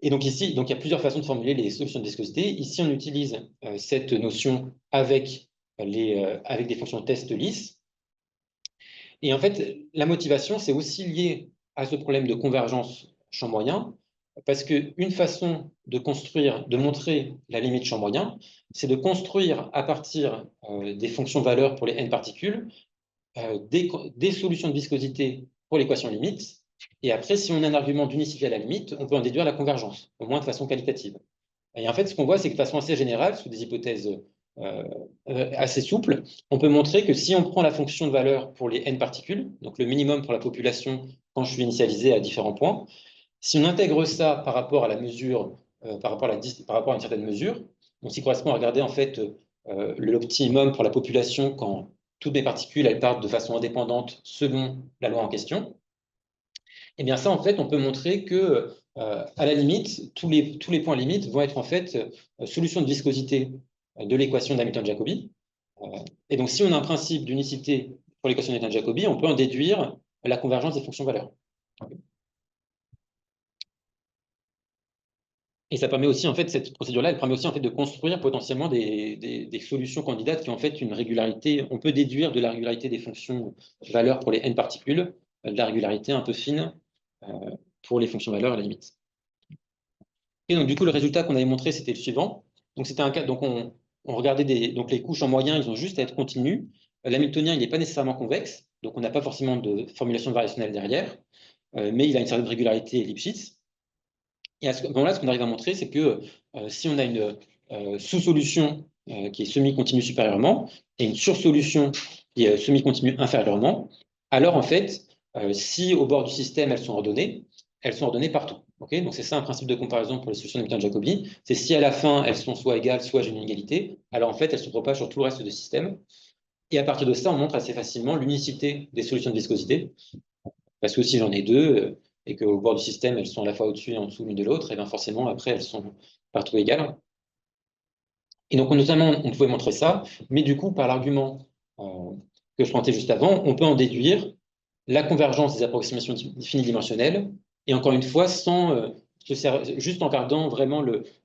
Et donc ici, donc il y a plusieurs façons de formuler les solutions de viscosité. Ici, on utilise cette notion avec des fonctions test lisses. Et en fait, la motivation, c'est aussi lié à ce problème de convergence champ moyen, parce qu'une façon de construire, de montrer la limite champ moyen, c'est de construire à partir des fonctions valeurs pour les n particules, des solutions de viscosité pour l'équation limite. Et après, si on a un argument d'unicité à la limite, on peut en déduire la convergence, au moins de façon qualitative. Et en fait, ce qu'on voit, c'est que de façon assez générale, sous des hypothèses assez souples, on peut montrer que si on prend la fonction de valeur pour les n particules, donc le minimum pour la population quand je suis initialisé à différents points, si on intègre ça par rapport à la mesure par rapport à une certaine mesure. Donc, ce qui correspond à regarder en fait l'optimum pour la population quand toutes les particules elles partent de façon indépendante selon la loi en question. Et bien ça, en fait, on peut montrer que, à la limite, tous les points limites vont être en fait solutions de viscosité de l'équation d'Hamilton-Jacobi. Et donc, si on a un principe d'unicité pour l'équation d'Hamilton-Jacobi, on peut en déduire la convergence des fonctions valeurs. Et ça permet aussi, en fait, cette procédure-là, elle permet aussi en fait de construire potentiellement des solutions candidates qui ont en fait une régularité. On peut déduire de la régularité des fonctions valeurs pour les n particules, de la régularité un peu fine pour les fonctions valeurs à la limite. Et donc, du coup, le résultat qu'on avait montré, c'était le suivant. Donc, c'était un cas. Donc, on regardait donc les couches en moyen, ils ont juste à être continues. L'hamiltonien, il n'est pas nécessairement convexe, donc on n'a pas forcément de formulation variationnelle derrière, mais il a une certaine régularité Lipschitz. Et à ce moment-là, ce qu'on arrive à montrer, c'est que si on a une sous-solution qui est semi-continue supérieurement et une sur-solution qui est semi-continue inférieurement, alors en fait, si au bord du système elles sont ordonnées partout. Okay, donc c'est ça un principe de comparaison pour les solutions d'Hamilton-Jacobi. C'est si à la fin elles sont soit égales, soit j'ai une égalité, alors en fait elles se propagent sur tout le reste du système. Et à partir de ça, on montre assez facilement l'unicité des solutions de viscosité. Parce que si j'en ai deux et qu'au bord du système, elles sont à la fois au-dessus et en dessous l'une de l'autre, et bien forcément, après, elles sont partout égales. Et donc, notamment, on pouvait montrer ça, mais du coup, par l'argument que je présentais juste avant, on peut en déduire la convergence des approximations finidimensionnelles, et encore une fois, sans juste en gardant vraiment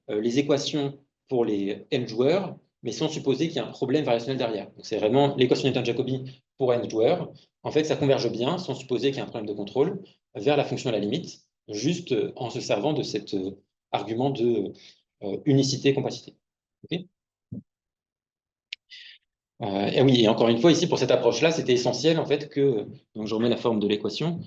les équations pour les n joueurs, mais sans supposer qu'il y a un problème variationnel derrière. Donc, c'est vraiment l'équation d'Hamilton-Jacobi pour n joueurs. En fait, ça converge bien, sans supposer qu'il y a un problème de contrôle, vers la fonction à la limite, juste en se servant de cet argument de unicité-compacité. Okay. Et oui, et encore une fois, ici, pour cette approche-là, c'était essentiel, en fait, que... Donc, je remets la forme de l'équation.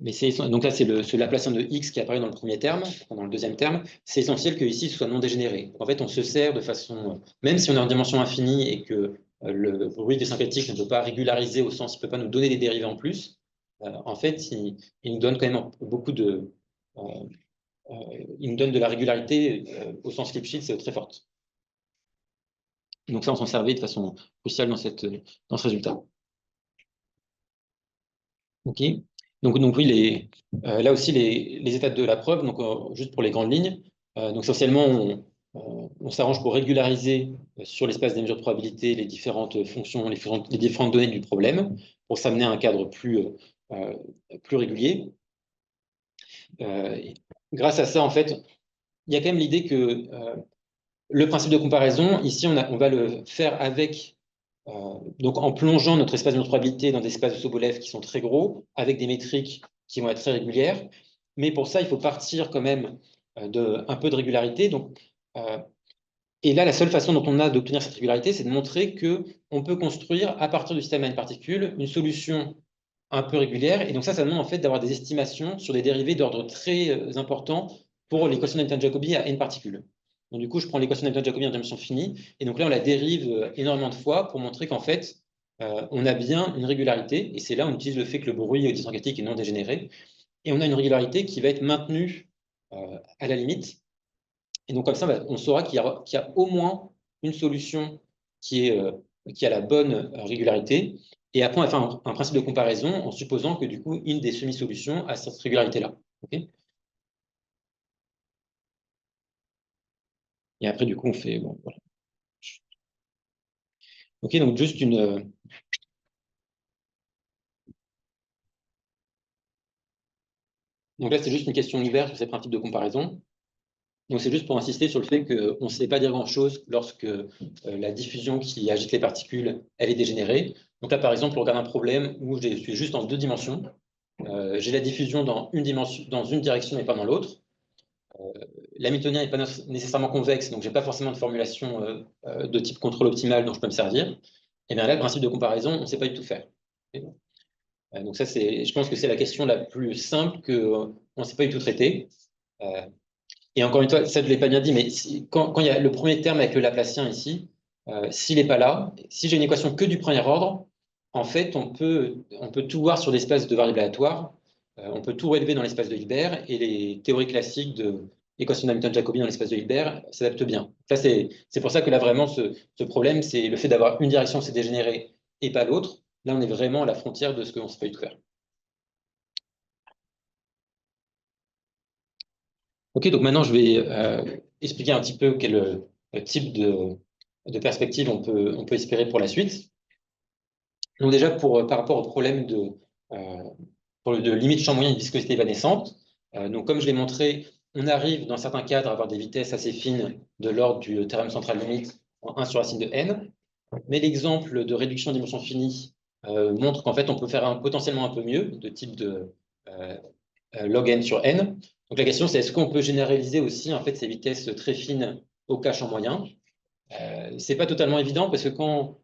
Mais donc là, c'est le Laplacien de x qui apparaît dans le premier terme, dans le deuxième terme. C'est essentiel que ici, ce soit non dégénéré. En fait, on se sert de façon... Même si on est en dimension infinie et que le bruit des syncrétiques ne peut pas régulariser au sens, il ne peut pas nous donner des dérivés en plus, en fait, il nous donne quand même beaucoup de... il nous donne de la régularité au sens Lipschitz très forte. Donc ça, on s'en servait de façon cruciale dans ce résultat. OK. Donc oui, là aussi, les étapes de la preuve, donc juste pour les grandes lignes. Donc essentiellement, on s'arrange pour régulariser sur l'espace des mesures de probabilité les différentes fonctions, les différentes données du problème, pour s'amener à un cadre plus régulier. Grâce à ça, en fait, il y a quand même l'idée que le principe de comparaison, ici, on va le faire avec... donc en plongeant notre espace de probabilité dans des espaces de Sobolev qui sont très gros, avec des métriques qui vont être très régulières. Mais pour ça, il faut partir quand même un peu de régularité. Donc, et là, la seule façon dont on a d'obtenir cette régularité, c'est de montrer qu'on peut construire, à partir du système à n particules, une solution un peu régulière. Et donc ça demande en fait d'avoir des estimations sur des dérivés d'ordre très important pour l'équation d'Hamilton-Jacobi à n particules. Donc du coup, je prends l'équation d'Hamilton-Jacobi en dimension finie, et donc là, on la dérive énormément de fois pour montrer qu'en fait, on a bien une régularité, et c'est là où on utilise le fait que le bruit syncrétique est non dégénéré, et on a une régularité qui va être maintenue à la limite. Et donc comme ça, on saura qu'il y a au moins une solution qui a la bonne régularité, et après, on va faire un principe de comparaison en supposant que du coup, une des semi-solutions a cette régularité-là. Okay, et après, du coup, on fait... Bon, voilà. OK, donc juste une... Donc là, c'est juste une question ouverte sur ces principes de comparaison. Donc c'est juste pour insister sur le fait qu'on ne sait pas dire grand-chose lorsque la diffusion qui agite les particules, elle est dégénérée. Donc là, par exemple, on regarde un problème où je suis juste en 2 dimensions. J'ai la diffusion dans une direction et pas dans l'autre. L'hamiltonien n'est pas nécessairement convexe, donc je n'ai pas forcément de formulation de type contrôle optimal dont je peux me servir. Et bien là, le principe de comparaison, on ne sait pas du tout faire. Donc ça, je pense que c'est la question la plus simple qu'on ne sait pas du tout traiter. Et encore une fois, ça, je ne l'ai pas bien dit, mais quand il y a le premier terme avec le Laplacien ici, s'il n'est pas là, si j'ai une équation que du premier ordre, en fait, on peut tout voir sur l'espace de variables aléatoires, on peut tout relever dans l'espace de Hilbert, et les théories classiques l'équation d'Hamilton-Jacobi dans l'espace de Hilbert s'adapte bien. Là, c'est pour ça que là, vraiment, ce problème, c'est le fait d'avoir une direction c'est dégénéré et pas l'autre. Là, on est vraiment à la frontière de ce qu'on se peut faire. OK, donc maintenant, je vais expliquer un petit peu quel type de perspective on peut espérer pour la suite. Donc déjà, par rapport au problème de limite champ moyen de viscosité évanescente, donc comme je l'ai montré, on arrive dans certains cadres à avoir des vitesses assez fines de l'ordre du théorème central limite en 1 sur racine de n. Mais l'exemple de réduction à dimension finie montre qu'en fait, on peut faire potentiellement un peu mieux, de type de log n sur n. Donc la question, c'est est-ce qu'on peut généraliser aussi en fait, ces vitesses très fines au cas champ moyen? Ce n'est pas totalement évident parce que quand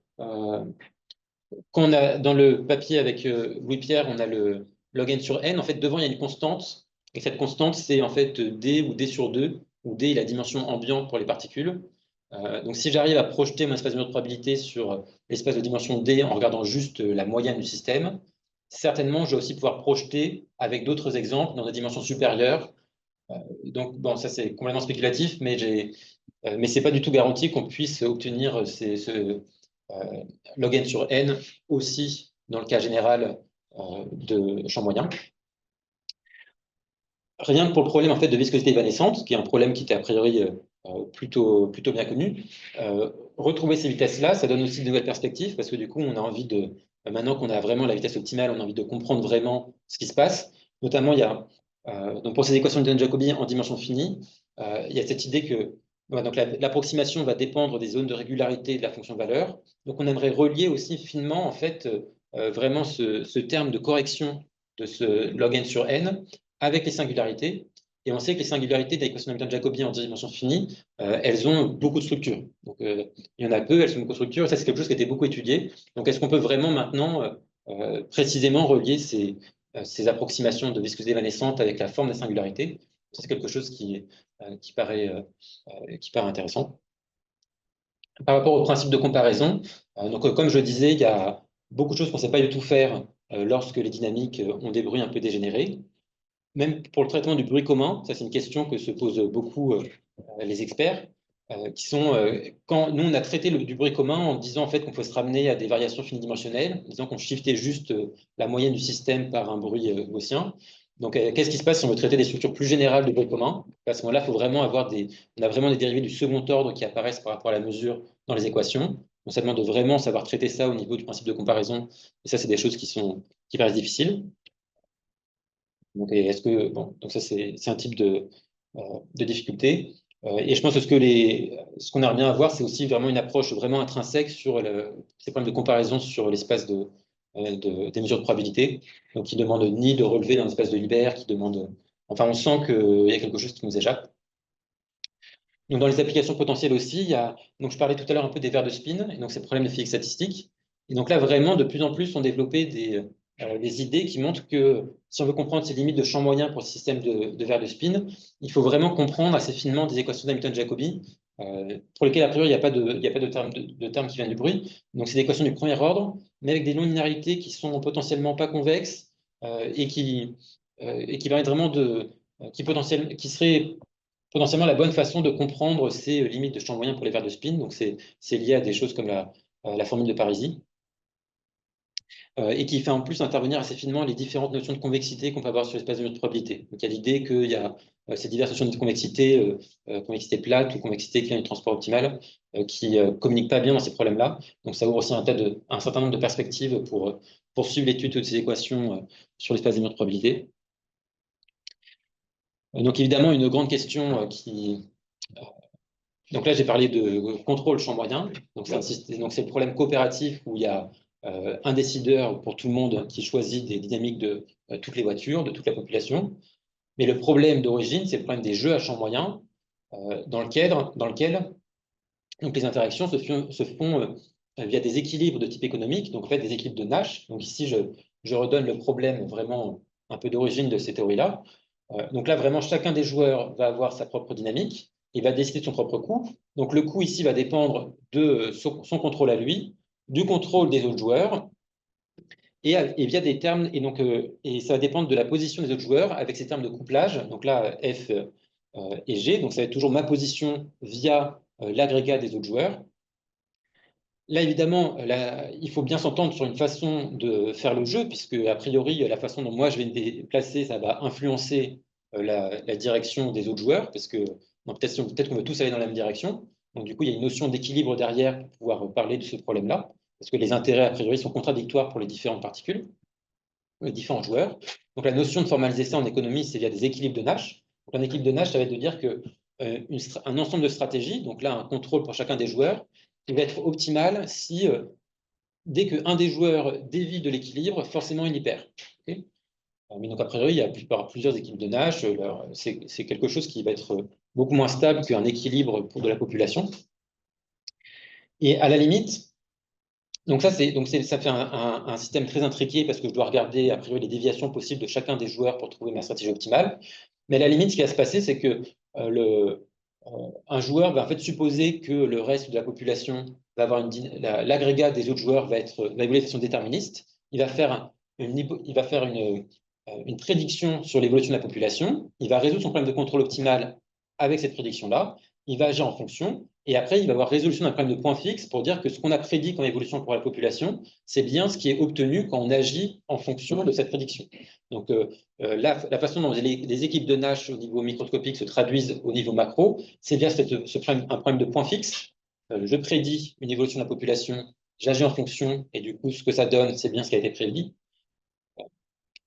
on a dans le papier avec Louis-Pierre, on a le log n sur n, en fait, devant, il y a une constante. Et cette constante, c'est en fait d ou d sur 2, où d est la dimension ambiante pour les particules. Donc, si j'arrive à projeter mon espace de probabilité sur l'espace de dimension d en regardant juste la moyenne du système, certainement, je vais aussi pouvoir projeter avec d'autres exemples dans des dimensions supérieures. Donc, bon, ça, c'est complètement spéculatif, mais ce n'est pas du tout garanti qu'on puisse obtenir ce log n sur n aussi dans le cas général de champ moyen. Rien que pour le problème en fait, de viscosité évanescente, qui est un problème qui était a priori plutôt bien connu, retrouver ces vitesses-là, ça donne aussi de nouvelles perspectives, parce que du coup, on a envie maintenant qu'on a vraiment la vitesse optimale, on a envie de comprendre vraiment ce qui se passe. Notamment, il y a, donc pour ces équations de Jacobi en dimension finie, il y a cette idée que donc l'approximation va dépendre des zones de régularité de la fonction valeur. Donc, on aimerait relier aussi finement en fait, vraiment ce terme de correction de ce log n sur n avec les singularités. Et on sait que les singularités de l'équation d'Hamilton-Jacobi en dimension finie, elles ont beaucoup de structures. Donc, il y en a peu, elles sont beaucoup de structures, et ça, c'est quelque chose qui a été beaucoup étudié. Donc, est-ce qu'on peut vraiment maintenant précisément relier ces approximations de viscosité évanescente avec la forme des singularités? C'est quelque chose qui paraît intéressant. Par rapport au principe de comparaison, donc, comme je le disais, il y a beaucoup de choses qu'on ne sait pas du tout faire lorsque les dynamiques ont des bruits un peu dégénérés. Même pour le traitement du bruit commun, ça c'est une question que se posent beaucoup les experts, qui sont, quand nous on a traité du bruit commun en disant en fait qu'on peut se ramener à des variations finidimensionnelles, en disant qu'on shiftait juste la moyenne du système par un bruit gaussien. Donc qu'est-ce qui se passe si on veut traiter des structures plus générales de bruit commun? À ce moment-là, il faut vraiment on a vraiment des dérivés du second ordre qui apparaissent par rapport à la mesure dans les équations. Donc ça demande de vraiment savoir traiter ça au niveau du principe de comparaison. Et ça, c'est des choses qui paraissent difficiles. Donc, donc ça, c'est un type de difficulté. Et je pense que ce qu'on aimerait bien avoir, c'est aussi vraiment une approche vraiment intrinsèque sur ces problèmes de comparaison sur l'espace des mesures de probabilité, donc qui ne demande ni de relever dans l'espace de Hilbert, enfin, on sent qu'il y a quelque chose qui nous échappe. Donc, dans les applications potentielles aussi, donc je parlais tout à l'heure un peu des vers de spin, et donc ces problèmes de physique statistique. Et donc là, vraiment, de plus en plus, sont développées des idées qui montrent que si on veut comprendre ces limites de champ moyen pour le système de vers de spin, il faut vraiment comprendre assez finement des équations d'Hamilton-Jacobi, pour lesquelles, a priori, il n'y a pas de terme qui vient du bruit. Donc, c'est des équations du premier ordre, mais avec des non-linéarités qui sont potentiellement pas convexes et qui permettent vraiment qui seraient potentiellement la bonne façon de comprendre ces limites de champ moyen pour les vers de spin. Donc, c'est lié à des choses comme la formule de Parisi. Et qui fait en plus intervenir assez finement les différentes notions de convexité qu'on peut avoir sur l'espace de mesure de probabilité. Donc, il y a l'idée qu'il y a ces diverses notions de convexité, convexité plate ou convexité qui vient du transport optimal, qui ne communiquent pas bien dans ces problèmes-là. Donc, ça ouvre aussi un certain nombre de perspectives pour poursuivre l'étude de ces équations sur l'espace des mesures de probabilité. Donc, évidemment, une grande question donc là, j'ai parlé de contrôle champ moyen. Donc, c'est le problème coopératif où il y a un décideur pour tout le monde qui choisit des dynamiques de toutes les voitures, de toute la population. Mais le problème d'origine, c'est le problème des jeux à champ moyen, dans lequel donc, les interactions se font via des équilibres de type économique, donc en fait des équilibres de Nash. Donc ici, je redonne le problème vraiment un peu d'origine de ces théories-là. Donc là, vraiment, chacun des joueurs va avoir sa propre dynamique, il va décider de son propre coût. Donc le coût ici va dépendre de son contrôle à lui, du contrôle des autres joueurs, et via des termes, et ça va dépendre de la position des autres joueurs avec ces termes de couplage. Donc là, F et G. Donc, ça va être toujours ma position via l'agrégat des autres joueurs. Là, évidemment, il faut bien s'entendre sur une façon de faire le jeu, puisque, a priori, la façon dont moi je vais me déplacer, ça va influencer la direction des autres joueurs, parce que peut-être qu'on veut tous aller dans la même direction. Donc, du coup, il y a une notion d'équilibre derrière pour pouvoir parler de ce problème-là, parce que les intérêts, a priori, sont contradictoires pour les différentes particules, les différents joueurs. Donc, la notion de formaliser ça en économie, c'est via des équilibres de Nash. Donc, un équilibre de Nash, ça va être de dire que un ensemble de stratégies, donc là, un contrôle pour chacun des joueurs, qui va être optimal si, dès qu'un des joueurs dévie de l'équilibre, forcément, il y perd. Okay, mais donc, a priori, il y a plusieurs équilibres de Nash. C'est quelque chose qui va être beaucoup moins stable qu'un équilibre pour de la population. Et à la limite, donc ça fait un système très intriqué parce que je dois regarder, a priori, les déviations possibles de chacun des joueurs pour trouver ma stratégie optimale. Mais à la limite, ce qui va se passer, c'est que un joueur va en fait supposer que le reste de la population va avoir l'agrégat des autres joueurs va évoluer de façon déterministe. Il va faire une prédiction sur l'évolution de la population. Il va résoudre son problème de contrôle optimal avec cette prédiction-là. Il va agir en fonction. Et après, il va avoir résolution d'un problème de point fixe pour dire que ce qu'on a prédit comme évolution pour la population, c'est bien ce qui est obtenu quand on agit en fonction de cette prédiction. Donc, la façon dont les équipes de Nash au niveau microscopique se traduisent au niveau macro, c'est via un problème de point fixe. Je prédis une évolution de la population, j'agis en fonction, et du coup, ce que ça donne, c'est bien ce qui a été prédit.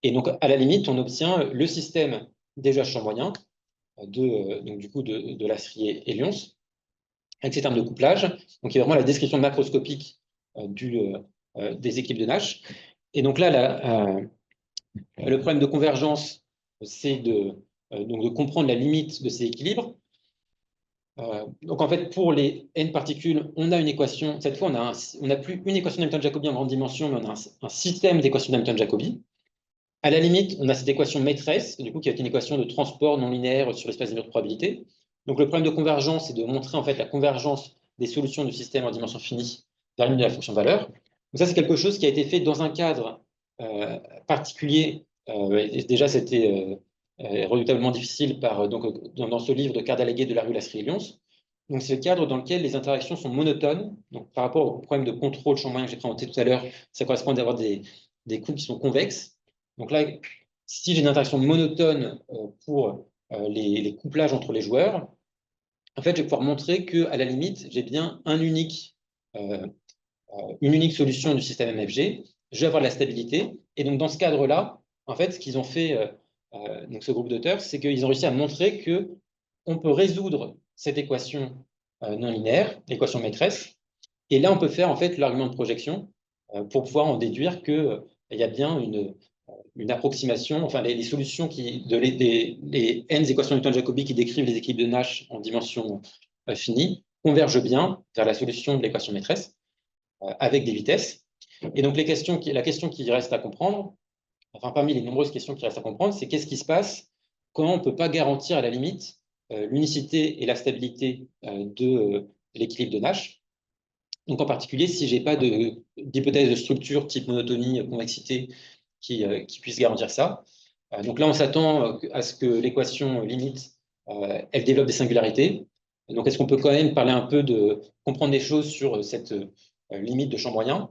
Et donc, à la limite, on obtient le système déjà champ moyen donc, du coup, de la striée Hélions, avec ces termes de couplage. Donc, il y a vraiment la description macroscopique des équipes de Nash. Et donc là, le problème de convergence, c'est donc de comprendre la limite de ces équilibres. Donc en fait, pour les n particules, on a une équation. Cette fois, on n'a plus une équation d'Hamilton-Jacobi en grande dimension, mais on a un système d'équations d'Hamilton-Jacobi. À la limite, on a cette équation maîtresse, du coup, qui est une équation de transport non linéaire sur l'espace des murs de probabilité. Donc le problème de convergence, c'est de montrer en fait la convergence des solutions du système en dimension finie vers l'une de la fonction valeur. Donc ça, c'est quelque chose qui a été fait dans un cadre particulier. Et déjà, c'était redoutablement difficile dans ce livre de Cardalaguet de la rue Lasserie-Lyons. Donc, c'est le cadre dans lequel les interactions sont monotones. Donc, par rapport au problème de contrôle champ moyen que j'ai présenté tout à l'heure, ça correspond à d'avoir des courbes qui sont convexes. Donc là, si j'ai une interaction monotone pour les couplages entre les joueurs, en fait, je vais pouvoir montrer qu'à la limite, j'ai bien une unique solution du système MFG. Je vais avoir de la stabilité. Et donc, dans ce cadre-là, en fait, ce qu'ils ont fait, donc ce groupe d'auteurs, c'est qu'ils ont réussi à montrer qu'on peut résoudre cette équation non linéaire, l'équation maîtresse. Et là, on peut faire en fait l'argument de projection pour pouvoir en déduire qu'il y a bien une approximation, enfin les solutions les n équations de Newton-Jacobi qui décrivent les équilibres de Nash en dimension finie convergent bien vers la solution de l'équation maîtresse avec des vitesses. Et donc la question qui reste à comprendre, enfin parmi les nombreuses questions qui restent à comprendre, c'est qu'est-ce qui se passe quand on ne peut pas garantir à la limite l'unicité et la stabilité de l'équilibre de Nash. Donc en particulier, si je n'ai pas d'hypothèse de structure type monotonie, convexité qui puisse garantir ça. Donc là, on s'attend à ce que l'équation limite, elle développe des singularités. Donc est-ce qu'on peut quand même parler un peu de comprendre des choses sur cette limite de champ moyen?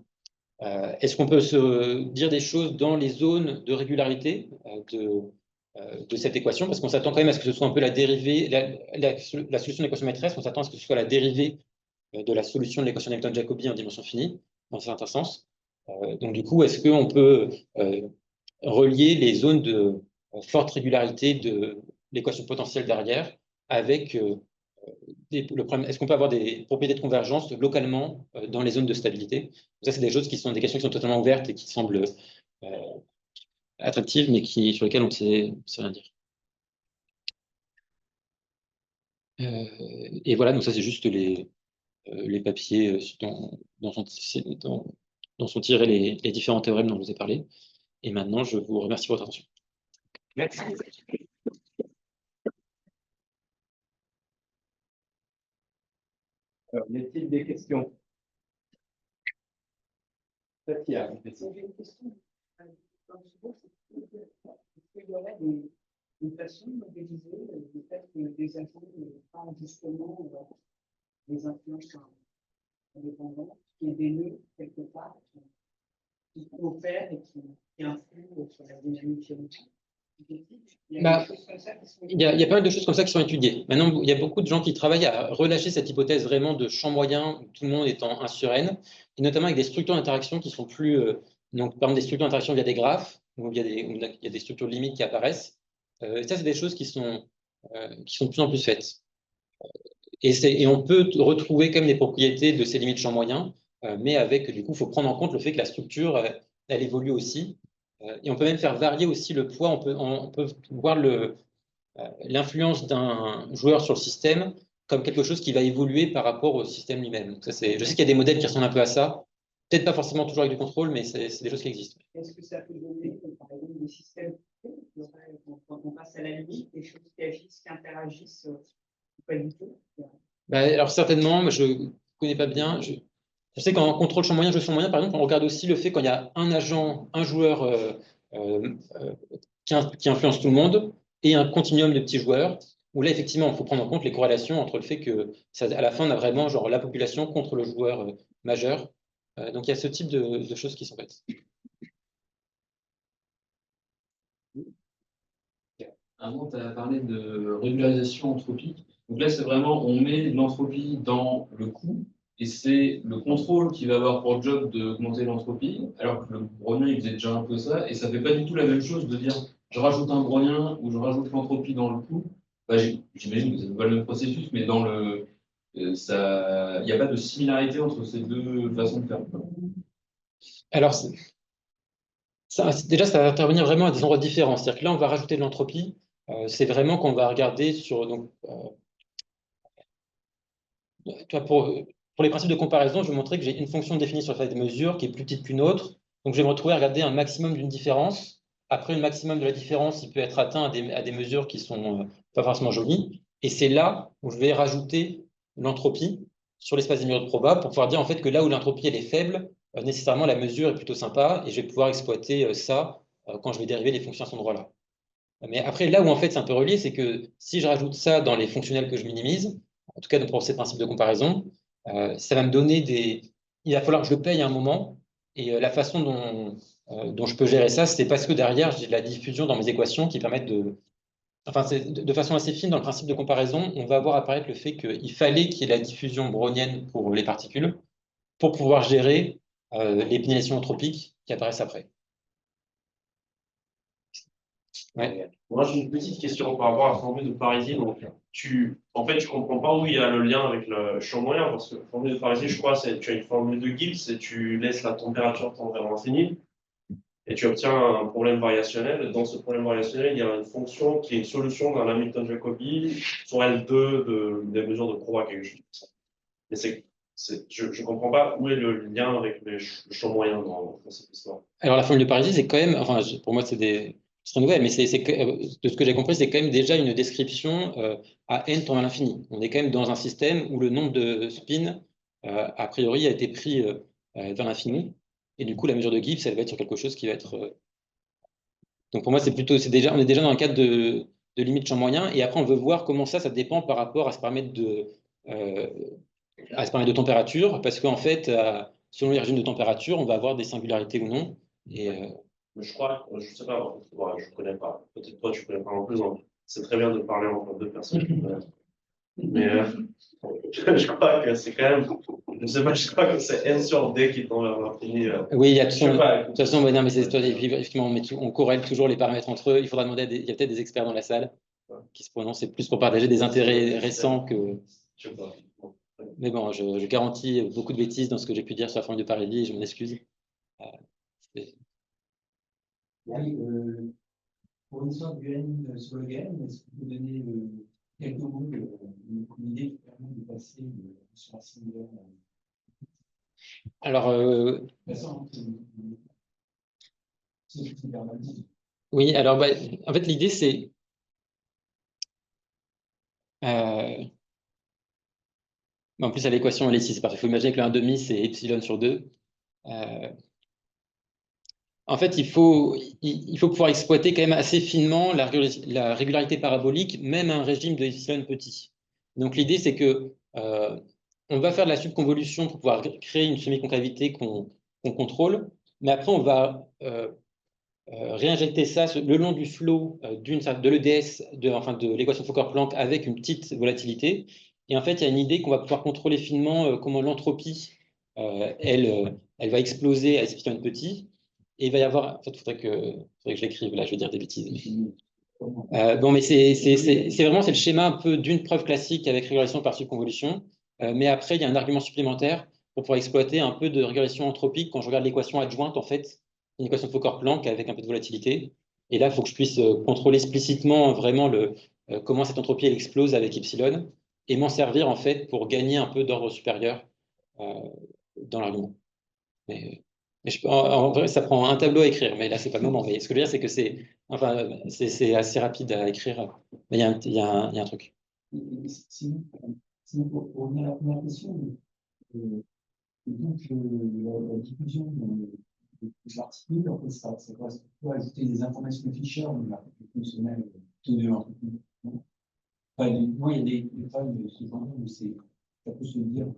Est-ce qu'on peut se dire des choses dans les zones de régularité de cette équation? Parce qu'on s'attend quand même à ce que ce soit un peu la dérivée, la solution de l'équation maîtresse, on s'attend à ce que ce soit la dérivée de la solution de l'équation d'Hamilton-Jacobi en dimension finie, dans un certain sens. Donc du coup, est-ce qu'on peut relier les zones de forte régularité de l'équation potentielle derrière avec le problème, est-ce qu'on peut avoir des propriétés de convergence localement dans les zones de stabilité? Ça, c'est des choses qui sont des questions qui sont totalement ouvertes et qui semblent attractives, mais sur lesquelles on ne sait rien dire. Et voilà, donc ça, c'est juste les papiers dont sont tirés les différents théorèmes dont je vous ai parlé. Et maintenant, je vous remercie pour votre attention. Merci. Alors, y a-t-il des questions? Tatia, une question. Est-ce qu'il y aurait des une façon de modéliser le fait que les agents pas justement des influences indépendantes, qui est des nœuds quelque part, qui coopèrent et qui influent sur la dynamique génétique. Bah, il y a pas mal de choses comme ça qui sont étudiées. Maintenant, il y a beaucoup de gens qui travaillent à relâcher cette hypothèse vraiment de champ moyen où tout le monde est en 1 sur n, et notamment avec des structures d'interaction qui sont plus. Donc, par exemple, des structures d'interaction via des graphes, où il y a des structures limites qui apparaissent. Ça, c'est des choses qui sont de plus en plus faites. Et on peut retrouver quand même des propriétés de ces limites champ moyen, mais avec, du coup, il faut prendre en compte le fait que la structure, elle évolue aussi. Et on peut même faire varier aussi le poids. On peut voir l'influence d'un joueur sur le système comme quelque chose qui va évoluer par rapport au système lui-même. Je sais qu'il y a des modèles qui ressemblent un peu à ça. Peut-être pas forcément toujours avec du contrôle, mais c'est des choses qui existent. Est-ce que ça peut donner, par exemple, des systèmes quand on passe à la limite, des choses qui agissent, qui interagissent, pas du tout? Bah, alors certainement, mais je ne connais pas bien. Je sais qu'en contrôle champ moyen, jeu champ moyen, par exemple, on regarde aussi le fait quand il y a un agent, un joueur qui influence tout le monde et un continuum de petits joueurs, où là, effectivement, il faut prendre en compte les corrélations entre le fait que, ça, à la fin, on a vraiment genre, la population contre le joueur majeur. Donc, il y a ce type de choses qui sont faites. Avant, tu as parlé de régularisation anthropique. Donc là, c'est vraiment, on met l'entropie dans le coût, et c'est le contrôle qui va avoir pour job d'augmenter l'entropie, alors que le brownien, il faisait déjà un peu ça, et ça fait pas du tout la même chose de dire, je rajoute un brownien ou je rajoute l'entropie dans le coût. Enfin, j'imagine que c'est pas le même processus, mais dans le, ça, il n'y a pas de similarité entre ces deux façons de faire. Alors, déjà, ça va intervenir vraiment à des endroits différents. C'est-à-dire que là, on va rajouter de l'entropie. C'est vraiment qu'on va regarder sur. Donc, tu vois, pour les principes de comparaison, je vais montrer que j'ai une fonction définie sur la phase des mesures qui est plus petite qu'une autre. Donc, je vais me retrouver à regarder un maximum d'une différence. Après, le maximum de la différence, il peut être atteint à des mesures qui sont pas forcément jolies. Et c'est là où je vais rajouter l'entropie sur l'espace des mesures probables pour pouvoir dire en fait que là où l'entropie elle est faible, nécessairement la mesure est plutôt sympa et je vais pouvoir exploiter ça quand je vais dériver les fonctions à cet endroit-là. Mais après, là où en fait c'est un peu relié, c'est que si je rajoute ça dans les fonctionnels que je minimise, en tout cas pour ces principes de comparaison, ça va me donner des. Il va falloir que je le paye à un moment. Et la façon dont je peux gérer ça, c'est parce que derrière, j'ai de la diffusion dans mes équations qui permettent de. Enfin, c'est de façon assez fine, dans le principe de comparaison, on va voir apparaître le fait qu'il fallait qu'il y ait la diffusion brownienne pour les particules pour pouvoir gérer les pénétrations anthropiques qui apparaissent après. Ouais. Moi, j'ai une petite question par rapport à la formule de Parisi. Donc, en fait, tu comprends pas où il y a le lien avec le champ moyen, parce que la formule de Parisi, je crois, c'est tu as une formule de Gibbs et tu laisses la température tendre vers l'infini et tu obtiens un problème variationnel. Dans ce problème variationnel, il y a une fonction qui est une solution d'un Hamilton-Jacobi sur L2 des mesures de Proa, quelque chose comme ça. Mais je ne comprends pas où est le lien avec le champ moyen dans cette histoire. Alors, la formule de Parisi, c'est quand même, enfin, pour moi, c'est très nouvelle, mais de ce que j'ai compris, c'est quand même déjà une description à n tend à l'infini. On est quand même dans un système où le nombre de spins, a priori, a été pris vers l'infini. Et du coup, la mesure de Gibbs, elle va être sur quelque chose qui va être. Donc, pour moi, on est déjà dans un cadre de limite champ moyen. Et après, on veut voir comment ça dépend par rapport à ce paramètre euh, à ce paramètre de température, parce qu'en fait, selon les régimes de température, on va avoir des singularités ou non. Et, Mais je crois, je sais pas, ouais, je connais pas. Peut-être toi, tu connais pas en plus. C'est très bien de parler entre deux personnes. Mais je crois que c'est quand même, je sais pas, je crois que c'est N sur D qui tombe vers l'infini. Oui, il y a Je sais pas. de toute façon, non, mais effectivement, on corrèle toujours les paramètres entre eux. Il faudra demander il y a peut-être des experts dans la salle qui se prononcent. C'est plus pour partager des intérêts récents que. Je sais pas. Mais bon, je garantis beaucoup de bêtises dans ce que j'ai pu dire sur la formule de Paridi et je m'en excuse. Oui, pour l'histoire du N sur le gain, est-ce que vous pouvez donner quelques mots, une idée qui permet de passer sur un similaire Alors, oui, alors bah, en fait, l'idée c'est. En plus, à l'équation, elle est ici, c'est parfait. Il faut imaginer que le 1,5, c'est epsilon sur 2. En fait, il faut pouvoir exploiter quand même assez finement la régularité parabolique, même à un régime de epsilon petit. Donc l'idée, c'est que on va faire de la subconvolution pour pouvoir créer une semi-concavité qu'on contrôle, mais après, on va réinjecter ça le long du flot de l'EDS, enfin de l'équation de Fokker-Planck avec une petite volatilité. Et en fait, il y a une idée qu'on va pouvoir contrôler finement comment l'entropie, elle va exploser à epsilon petit. Et il va y avoir, en fait, faudrait que je l'écrive, là, je vais dire des bêtises. Bon, mais c'est vraiment le schéma un peu d'une preuve classique avec régulation par subconvolution. Mais après, il y a un argument supplémentaire pour pouvoir exploiter un peu de régulation anthropique quand je regarde l'équation adjointe, en fait, une équation de Fokker-Planck avec un peu de volatilité. Et là, il faut que je puisse contrôler explicitement vraiment comment cette entropie elle explose avec epsilon et m'en servir, en fait, pour gagner un peu d'ordre supérieur dans l'argument. Mais en vrai, ça prend un tableau à écrire, mais là, c'est pas le moment. Mais ce que je veux dire, c'est que c'est assez rapide à écrire. Mais il y a un truc. Sinon, pour revenir à la première question, donc la diffusion de l'article, en fait, ça correspond plutôt à ajouter des informations de Fischer, mais l'article fonctionnel de l'entreprise. Enfin, moi, il y a des problèmes de ce genre où ça peut se dire,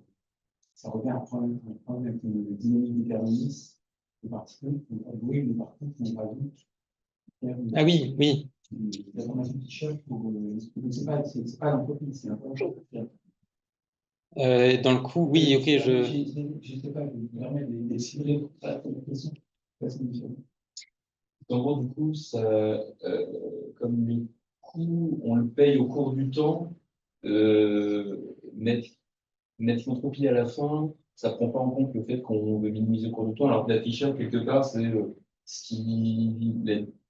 ça revient à un problème avec une dynamique déterministe des particules, qui vont avouer les particules qui n'ont pas vu. Ah oui, oui. L'information de Fischer, c'est pas l'entreprise, c'est un peu Dans le coup, oui, ok, je ne sais pas, je permets de cibler pour ça, pour la question. En gros, du coup, comme le coût, on le paye au cours du temps, mettre l'entropie à la fin, ça ne prend pas en compte le fait qu'on veut minimiser au cours du temps, alors que la Fischer, quelque part, c'est ce qui.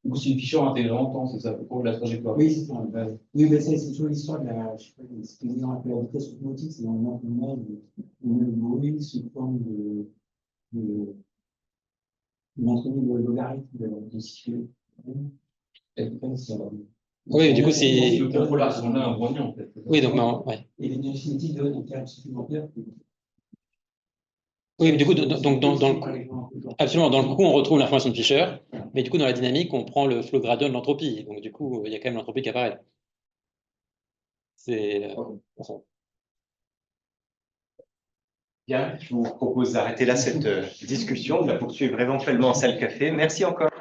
Du coup, c'est une Fischer intégrée en temps, c'est ça, au cours de la trajectoire. Oui, c'est ça. Oui, mais c'est toujours l'histoire de la. Je sais pas, ce qu'ils disent un peu la vitesse automatique, c'est on met le bruit sous forme d'entraîner le logarithme de cycle. Oui, du coup, c'est. Le contrôleur, on a un grognon, en fait. Oui, donc, ouais. Et l'énergie cinétique donne un terme supplémentaire. Oui, mais du coup, absolument, dans le coup, on retrouve l'information de Fischer, mais du coup, dans la dynamique, on prend le flow gradient de l'entropie. Donc, du coup, il y a quand même l'entropie qui apparaît. C'est. Bien, je vous propose d'arrêter là cette discussion. On va poursuivre éventuellement en salle café. Merci encore.